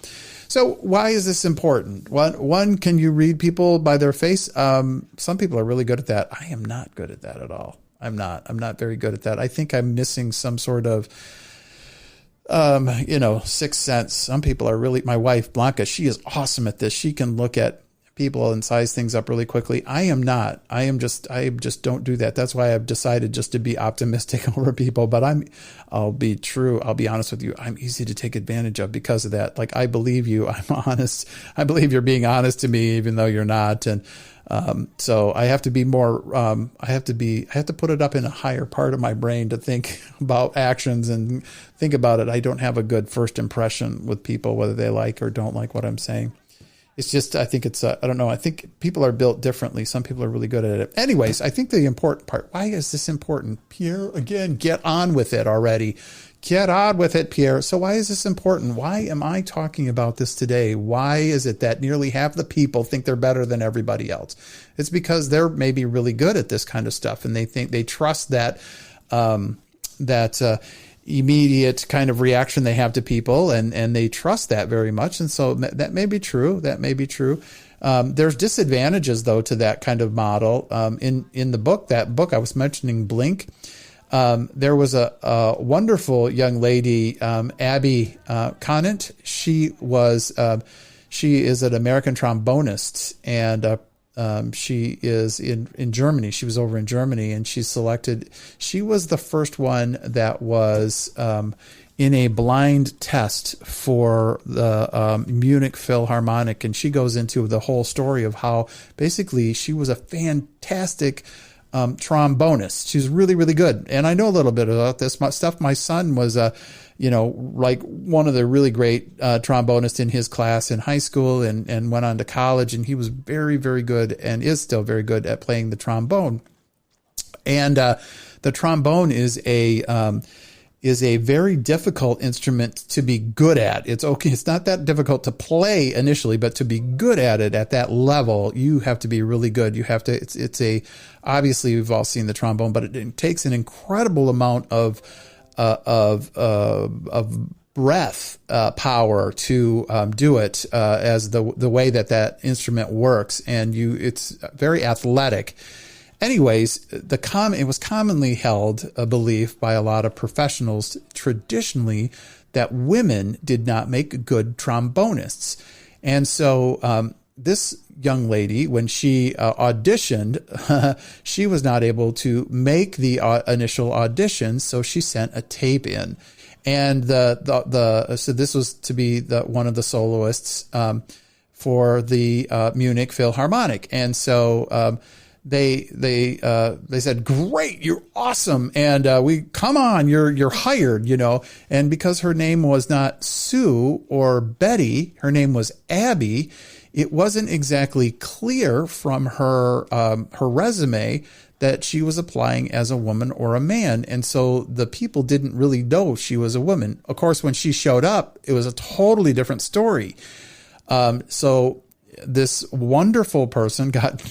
So why is this important? One, can you read people by their face? Some people are really good at that. I am not good at that at all. I'm not very good at that. I think I'm missing some sort of, sixth sense. Some people are really, my wife, Blanca, she is awesome at this. She can look at people and size things up really quickly. I am not. I just don't do that. That's why I've decided just to be optimistic over people. But I'll be honest with you. I'm easy to take advantage of because of that. Like, I believe you. I'm honest. I believe you're being honest to me, even though you're not. And so I have to be more. I have to put it up in a higher part of my brain to think about actions and think about it. I don't have a good first impression with people, whether they like or don't like what I'm saying. It's just, I think I don't know. I think people are built differently. Some people are really good at it. Anyways, I think the important part, why is this important? Pierre, again, get on with it already. Get on with it, Pierre. So why is this important? Why am I talking about this today? Why is it that nearly half the people think they're better than everybody else? It's because they're maybe really good at this kind of stuff, and they trust that, immediate kind of reaction they have to people, and they trust that very much. And so that may be true. There's disadvantages though to that kind of model. In the book, that book I was mentioning, Blink, There was a wonderful young lady, Abby Conant. She is an American trombonist, and she is in Germany. She was over in Germany, and she was the first one that was in a blind test for the Munich Philharmonic, and she goes into the whole story of how basically she was a fantastic trombonist. She's really, really good. And I know a little bit about this stuff. My son was like one of the really great trombonists in his class in high school, and went on to college, and he was very, very good and is still very good at playing the trombone. And the trombone is a very difficult instrument to be good at. It's okay. It's not that difficult to play initially, but to be good at it at that level, you have to be really good. You have to, obviously we've all seen the trombone, but it takes an incredible amount of breath power to do it as the way that instrument works, and it's very athletic. Anyways, it was commonly held a belief by a lot of professionals traditionally that women did not make good trombonists. And so this young lady, when she auditioned, she was not able to make the initial audition, so she sent a tape in. And so this was to be one of the soloists for the Munich Philharmonic. And so they said, "Great, you're awesome, and you're hired," And because her name was not Sue or Betty, her name was Abby. It wasn't exactly clear from her resume that she was applying as a woman or a man, and so the people didn't really know she was a woman. Of course, when she showed up, it was a totally different story. So this wonderful person got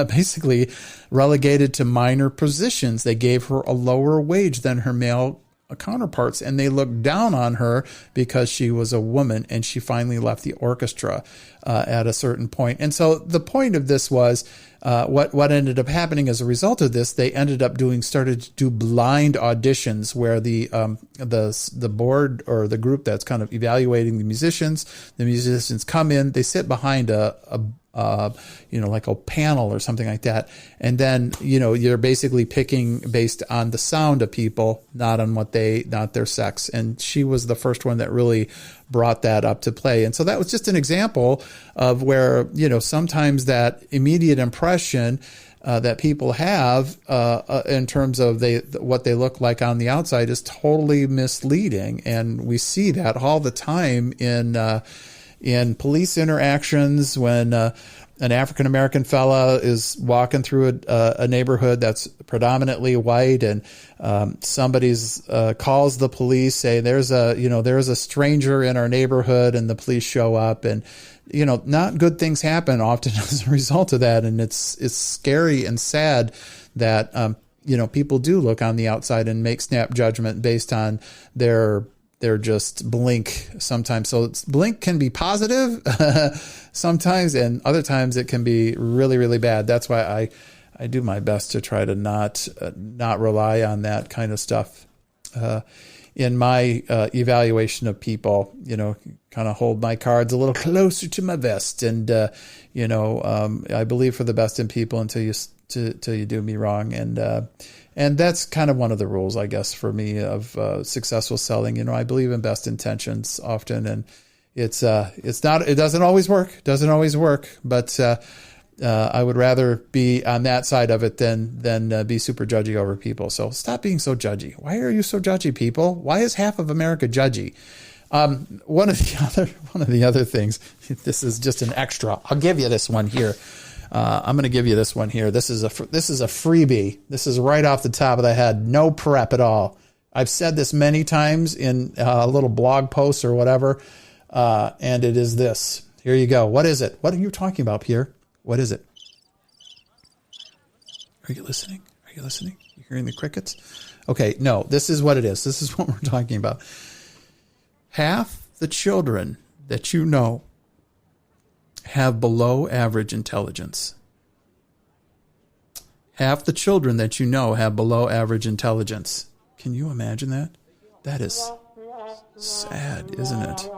basically relegated to minor positions. They gave her a lower wage than her male counterparts, and they looked down on her because she was a woman, and she finally left the orchestra at a certain point. And so the point of this was what ended up happening as a result of this. They ended up started to do blind auditions where the board or the group that's kind of evaluating the musicians come in, they sit behind like a panel or something like that. And then, you're basically picking based on the sound of people, not their sex. And she was the first one that really brought that up to play. And so that was just an example of where, sometimes that immediate impression that people have in terms of what they look like on the outside is totally misleading. And we see that all the time in police interactions when an African-American fella is walking through a neighborhood that's predominantly white, and somebody's calls the police, say there's a stranger in our neighborhood, and the police show up, and not good things happen often as a result of that. And it's scary and sad that people do look on the outside and make snap judgment based on their just blink sometimes. So blink can be positive sometimes, and other times it can be really, really bad. That's why I do my best to try to not rely on that kind of stuff in my evaluation of people. Kind of hold my cards a little closer to my vest, and I believe for the best in people until you do me wrong. And that's kind of one of the rules, I guess, for me of successful selling. I believe in best intentions often, and it doesn't always work, but I would rather be on that side of it than be super judgy over people. So stop being so judgy. Why are you so judgy, people? Why is half of America judgy? One of the other things, this is just an extra. I'll give you this one here. I'm going to give you this one here. This is a freebie. This is right off the top of the head. No prep at all. I've said this many times in a little blog posts or whatever, and it is this. Here you go. What is it? What are you talking about, Pierre? What is it? Are you listening? You hearing the crickets? Okay, no, this is what it is. This is what we're talking about. Half the children that you know have below average intelligence. Half the children that you know have below average intelligence. Can you imagine that? That is sad, isn't it?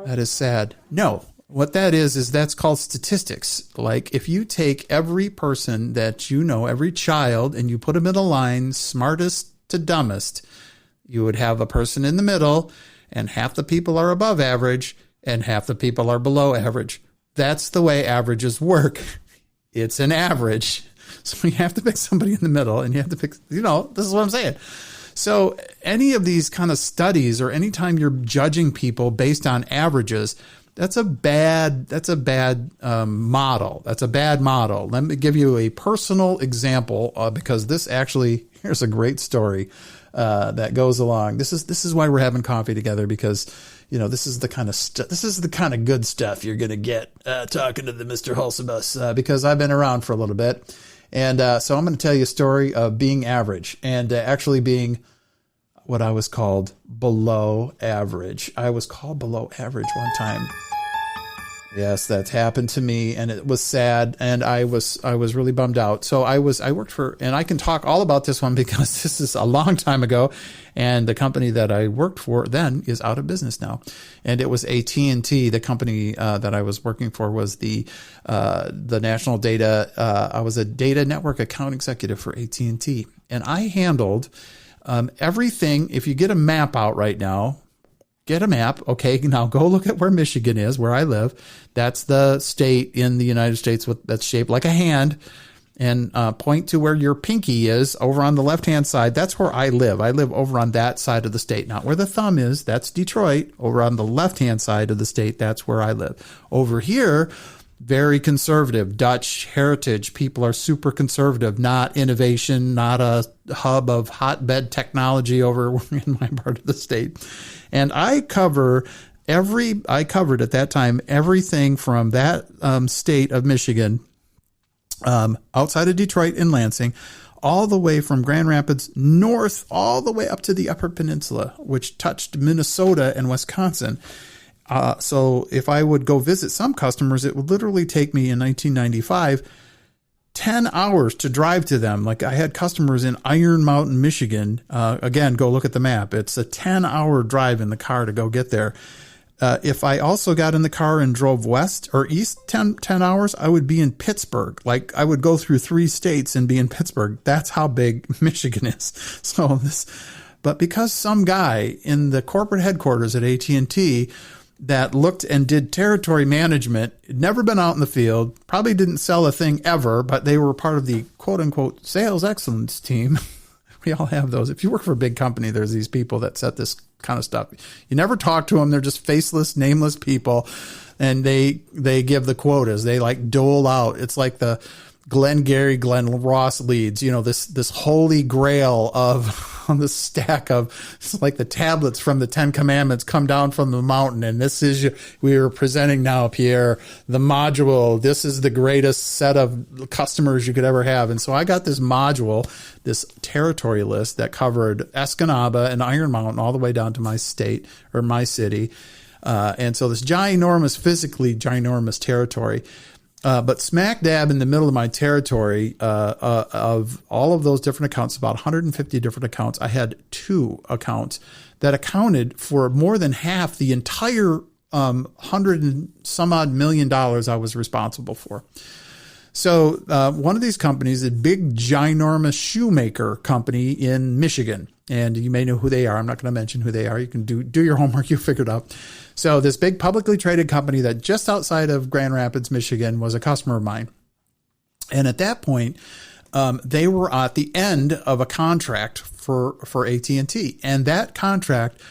That is sad. No, what that is that's called statistics. Like if you take every person that you know, every child, and you put them in a line, smartest to dumbest, you would have a person in the middle, and half the people are above average and half the people are below average. That's the way averages work. It's an average. So you have to pick somebody in the middle, and you have to pick, this is what I'm saying. So any of these kind of studies, or anytime you're judging people based on averages, that's a bad model. That's a bad model. Let me give you a personal example, because here's a great story that goes along. This is why we're having coffee together, because this is the kind of good stuff you're going to get talking to the Mr. Hulsebus, because I've been around for a little bit. And so I'm going to tell you a story of being average, and actually being what I was called below average. I was called below average one time. Yes, that's happened to me, and it was sad, and I was really bummed out. So I worked for, and I can talk all about this one because this is a long time ago, and the company that I worked for then is out of business now. And it was AT&T. The company that I was working for was the national data. I was a data network account executive for AT&T, and I handled everything. If you get a map out right now, get a map. Okay, now go look at where Michigan is, where I live. That's the state in the United States that's shaped like a hand. And point to where your pinky is over on the left-hand side. That's where I live. I live over on that side of the state. Not where the thumb is. That's Detroit. Over on the left-hand side of the state, that's where I live. Over here, very conservative. Dutch heritage. People are super conservative, not innovation, not a hub of hotbed technology over in my part of the state. And I covered at that time everything from that state of Michigan, outside of Detroit and Lansing, all the way from Grand Rapids north, all the way up to the Upper Peninsula, which touched Minnesota and Wisconsin. So if I would go visit some customers, it would literally take me in 1995 10 hours to drive to them. Like I had customers in Iron Mountain, Michigan. Again, go look at the map. It's a 10-hour drive in the car to go get there. If I also got in the car and drove west or east 10 hours, I would be in Pittsburgh. Like I would go through 3 states and be in Pittsburgh. That's how big Michigan is. But because some guy in the corporate headquarters at AT&T that looked and did territory management, never been out in the field, probably didn't sell a thing ever, but they were part of the quote unquote sales excellence team. We all have those. If you work for a big company, there's these people that set this kind of stuff. You never talk to them. They're just faceless, nameless people. And they give the quotas. They like dole out. It's like the Glenn Ross leads, this holy grail of the stack of, it's like the tablets from the 10 Commandments come down from the mountain. And we are presenting now, Pierre, the module. This is the greatest set of customers you could ever have. And so I got this module, this territory list that covered Escanaba and Iron Mountain all the way down to my state or my city. And so this physically ginormous territory. But smack dab in the middle of my territory, of all of those different accounts, about 150 different accounts, I had 2 accounts that accounted for more than half the entire $100 and some odd million I was responsible for. So one of these companies, a big ginormous shoemaker company in Michigan, and you may know who they are. I'm not going to mention who they are. You can do your homework. You figure it out. So this big publicly traded company that just outside of Grand Rapids, Michigan, was a customer of mine. And at that point, they were at the end of a contract for AT&T. And that contract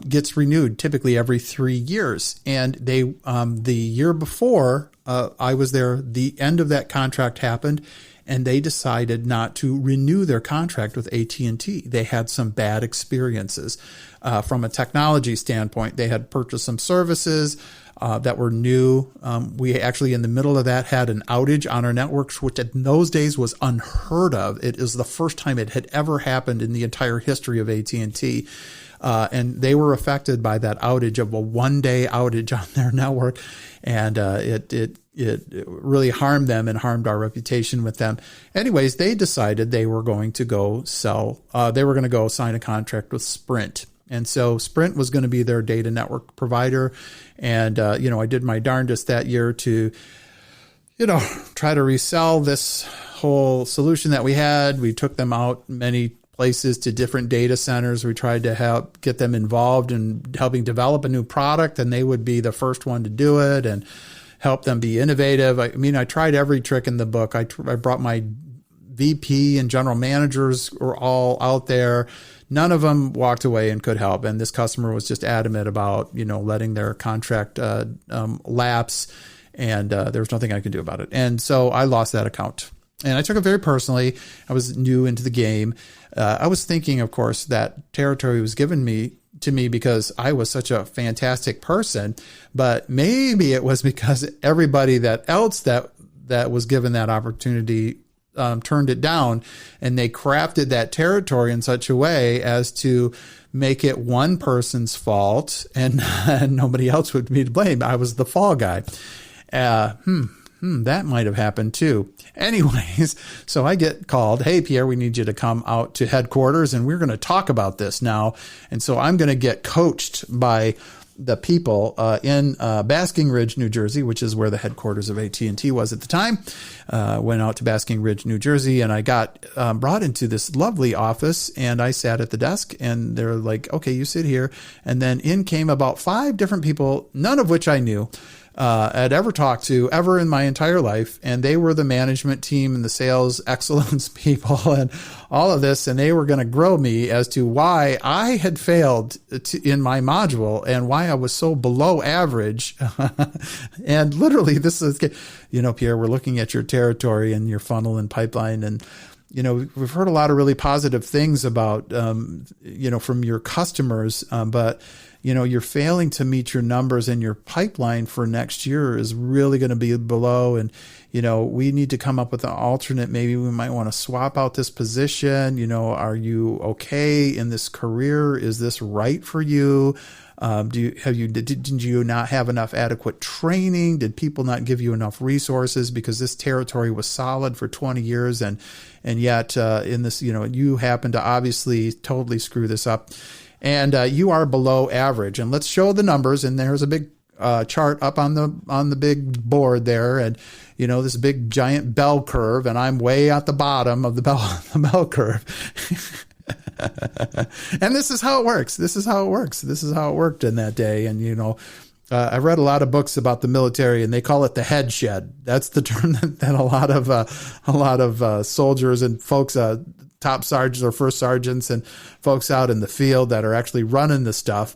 gets renewed typically every 3 years. And the year before I was there, the end of that contract happened. And they decided not to renew their contract with AT&T. They had some bad experiences from a technology standpoint. They had purchased some services that were new. We actually, in the middle of that, had an outage on our networks, which in those days was unheard of. It is the first time it had ever happened in the entire history of AT&T. And they were affected by that outage of a 1-day outage on their network. And it really harmed them and harmed our reputation with them. Anyways, they decided they were going to go they were going to go sign a contract with Sprint. And so Sprint was going to be their data network provider. And, I did my darndest that year to, try to resell this whole solution that we had. We took them out many places to different data centers. We tried to help get them involved in helping develop a new product, and they would be the first one to do it and help them be innovative. I tried every trick in the book. I brought my VP and general managers were all out there. None of them walked away and could help. And this customer was just adamant about, letting their contract lapse. And there was nothing I could do about it. And so I lost that account. And I took it very personally. I was new into the game. I was thinking, of course, that territory was given to me because I was such a fantastic person. But maybe it was because everybody else that was given that opportunity turned it down, and they crafted that territory in such a way as to make it one person's fault and nobody else would be to blame. I was the fall guy. That might have happened too. Anyways, so I get called, hey, Pierre, we need you to come out to headquarters and we're going to talk about this now. And so I'm going to get coached by the people in Basking Ridge, New Jersey, which is where the headquarters of AT&T was at the time. Went out to Basking Ridge, New Jersey, and I got brought into this lovely office, and I sat at the desk, and they're like, okay, you sit here. And then in came about 5 different people, none of which I knew. I'd ever talked to ever in my entire life. And they were the management team and the sales excellence people and all of this. And they were going to grill me as to why I had failed in my module and why I was so below average. And literally this is, Pierre, we're looking at your territory and your funnel and pipeline. And, we've heard a lot of really positive things about, from your customers. But you're failing to meet your numbers, and your pipeline for next year is really going to be below. And, we need to come up with an alternate. Maybe we might want to swap out this position. Are you okay in this career? Is this right for you? Did you not have enough adequate training? Did people not give you enough resources? Because this territory was solid for 20 years. And yet, in this, you happen to obviously totally screw this up. And you are below average. And let's show the numbers. And there's a big chart up on the big board there, and this big giant bell curve. And I'm way at the bottom of the bell curve. And this is how it works. This is how it worked in that day. And I've read a lot of books about the military, and they call it the head shed. That's the term that a lot of soldiers and folks, top sergeants or first sergeants and folks out in the field that are actually running the stuff,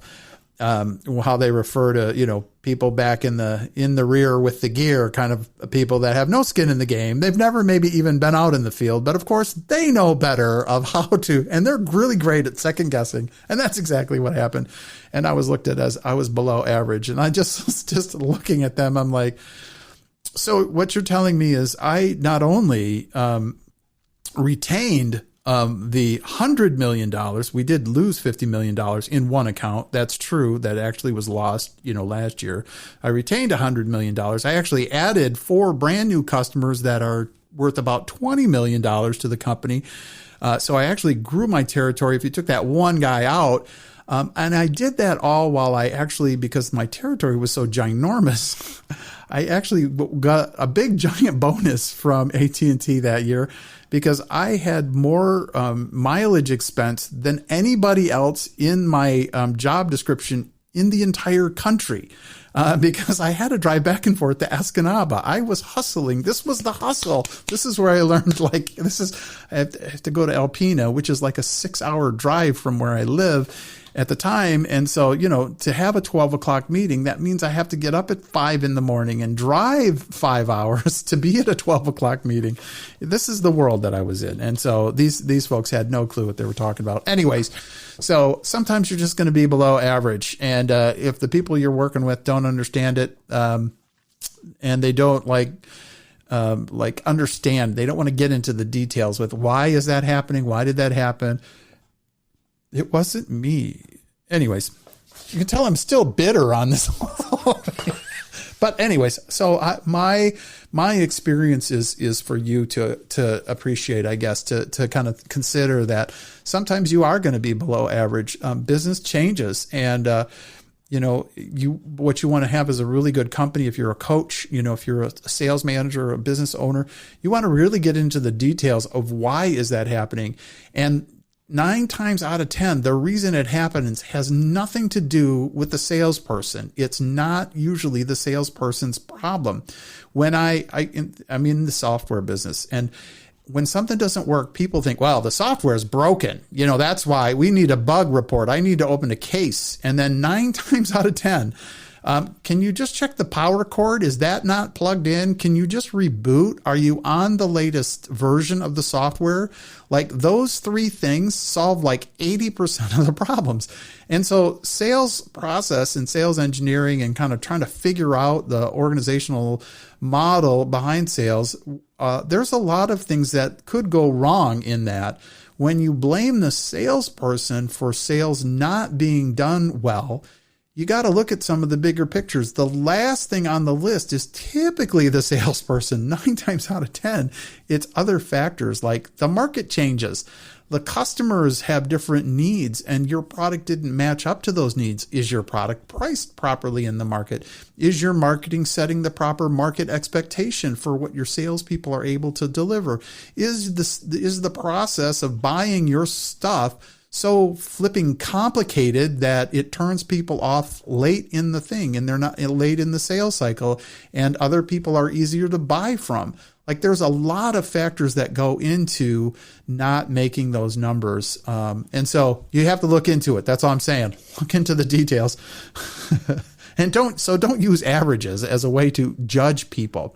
how they refer to, people back in the rear with the gear, kind of people that have no skin in the game. They've never maybe even been out in the field, but of course they know better of how to, and they're really great at second guessing. And that's exactly what happened. And I was looked at as I was below average, and I just looking at them, I'm like, so what you're telling me is I not only, retained the $100 million, we did lose $50 million in one account. That's true. That actually was lost, last year. I retained $100 million. I actually added 4 brand new customers that are worth about $20 million to the company. So I actually grew my territory. If you took that one guy out, and I did that all while because my territory was so ginormous, I actually got a big giant bonus from AT&T that year, because I had more mileage expense than anybody else in my job description in the entire country, because I had to drive back and forth to Escanaba. I was hustling. This was the hustle. This is where I learned, I have to go to Alpena, which is like a 6-hour drive from where I live at the time. And so, to have a 12 o'clock meeting, that means I have to get up at 5 in the morning and drive 5 hours to be at a 12 o'clock meeting. This is the world that I was in. And so these folks had no clue what they were talking about. Anyways, so sometimes you're just going to be below average. And if the people you're working with don't understand it, and they don't understand, they don't want to get into the details with why is that happening? Why did that happen? It wasn't me. Anyways, you can tell I'm still bitter on this. But anyways, so my experience is for you to appreciate, I guess, to kind of consider that sometimes you are going to be below average. Business changes, and what you want to have is a really good company. If you're a coach, if you're a sales manager or a business owner, you want to really get into the details of why is that happening. And 9 times out of 10, the reason it happens has nothing to do with the salesperson. It's not usually the salesperson's problem. When I'm in the software business, and when something doesn't work, people think, well, the software is broken. That's why we need a bug report. I need to open a case. And then 9 times out of 10, can you just check the power cord? Is that not plugged in? Can you just reboot? Are you on the latest version of the software? Like those 3 things solve like 80% of the problems. And so sales process and sales engineering and kind of trying to figure out the organizational model behind sales, there's a lot of things that could go wrong in that. When you blame the salesperson for sales not being done well, you got to look at some of the bigger pictures. The last thing on the list is typically the salesperson. 9 times out of 10, it's other factors like the market changes. The customers have different needs and your product didn't match up to those needs. Is your product priced properly in the market? Is your marketing setting the proper market expectation for what your salespeople are able to deliver? Is the process of buying your stuff so flipping complicated that it turns people off late in the thing and they're not late in the sales cycle, and other people are easier to buy from? Like there's a lot of factors that go into not making those numbers. And so you have to look into it. That's all I'm saying. Look into the details and don't use averages as a way to judge people.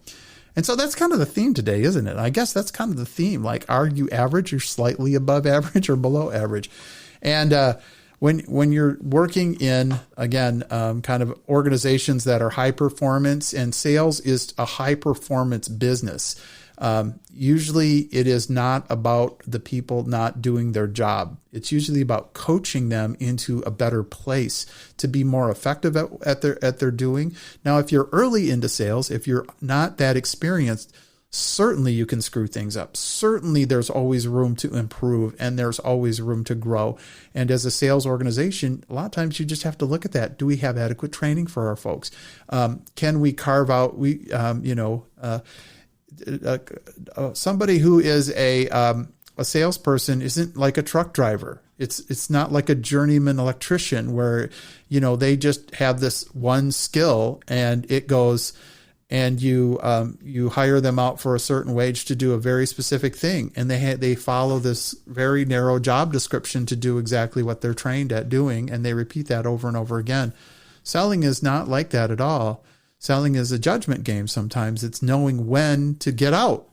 And so that's kind of the theme today, isn't it? I guess that's kind of the theme. Like, are you average or slightly above average or below average? And when you're working in, again, kind of organizations that are high performance, and sales is a high performance business, usually it is not about the people not doing their job. It's usually about coaching them into a better place to be more effective at their doing. Now, if you're early into sales, if you're not that experienced, certainly you can screw things up. Certainly there's always room to improve and there's always room to grow. And as a sales organization, a lot of times you just have to look at that. Do we have adequate training for our folks? Can we carve out, somebody who is a salesperson isn't like a truck driver. It's not like a journeyman electrician where, they just have this one skill and it goes, and you hire them out for a certain wage to do a very specific thing. And they follow this very narrow job description to do exactly what they're trained at doing. And they repeat that over and over again. Selling is not like that at all. Selling is a judgment game. Sometimes it's knowing when to get out.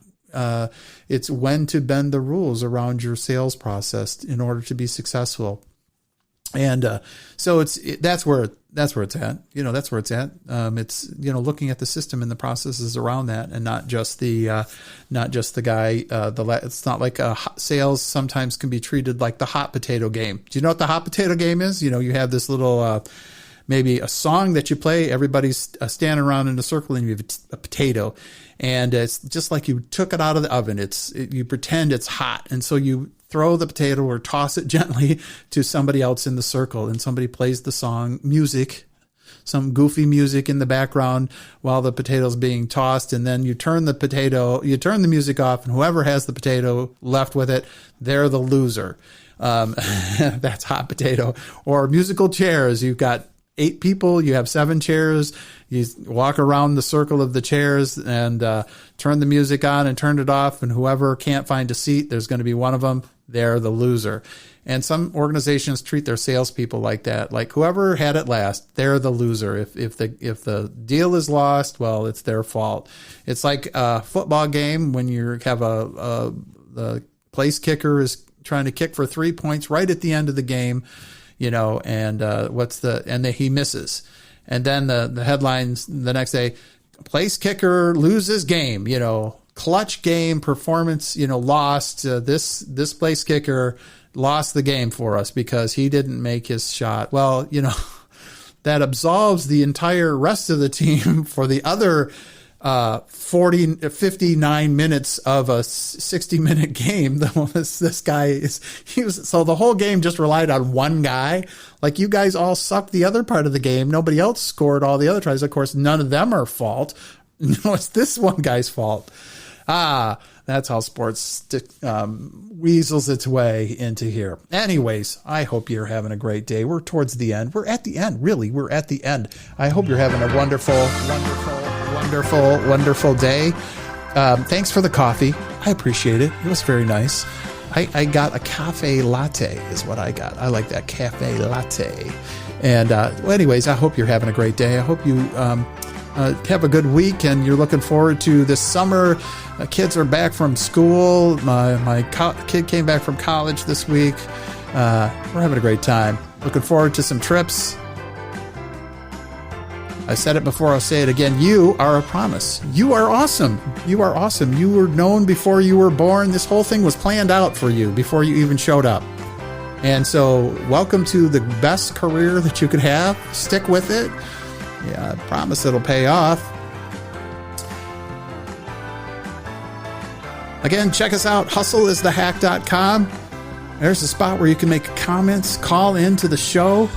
It's when to bend the rules around your sales process in order to be successful. And so that's where it's at. That's where it's at. It's looking at the system and the processes around that, and not just the guy. It's not like sales sometimes can be treated like the hot potato game. Do you know what the hot potato game is? You have this little maybe a song that you play. Everybody's standing around in a circle, and you have a potato, and it's just like you took it out of the oven. You pretend it's hot, and so you throw the potato or toss it gently to somebody else in the circle, and somebody plays the song music, some goofy music in the background while the potato's being tossed, and then you turn the music off, and whoever has the potato left with it, they're the loser. That's hot potato. Or musical chairs. You've got 8 people, you have 7 chairs, you walk around the circle of the chairs and turn the music on and turn it off, and whoever can't find a seat, there's going to be one of them, they're the loser. And some organizations treat their salespeople like that, like whoever had it last, they're the loser. If the deal is lost, well, it's their fault. It's like a football game when you have the place kicker is trying to kick for 3 points right at the end of the game. And he misses. And then the headlines the next day, place kicker loses game, clutch game performance, lost. This place kicker lost the game for us because he didn't make his shot. Well, that absolves the entire rest of the team for the other 59 minutes of a 60-minute game. This guy so the whole game just relied on one guy. Like, you guys all sucked the other part of the game. Nobody else scored all the other tries. Of course, none of them are fault. No, it's this one guy's fault. That's how sports weasels its way into here. Anyways, I hope you're having a great day. We're towards the end. We're at the end. Really, we're at the end. I hope you're having a wonderful day. Thanks for the coffee. I appreciate it. It was very nice. I got a cafe latte is what I got. I like that cafe latte. And anyways, I hope you're having a great day. I hope you have a good week, and you're looking forward to this summer. Kids are back from school. My kid came back from college this week. We're having a great time. Looking forward to some trips. I said it before, I'll say it again. You are a promise. You are awesome. You are awesome. You were known before you were born. This whole thing was planned out for you before you even showed up. And so welcome to the best career that you could have. Stick with it. Yeah, I promise it'll pay off. Again, check us out, hustleisthehack.com. There's a spot where you can make comments, call into the show,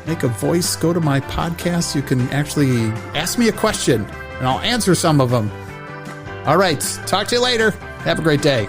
make a voice, go to my podcast. You can actually ask me a question, and I'll answer some of them. All right, talk to you later. Have a great day.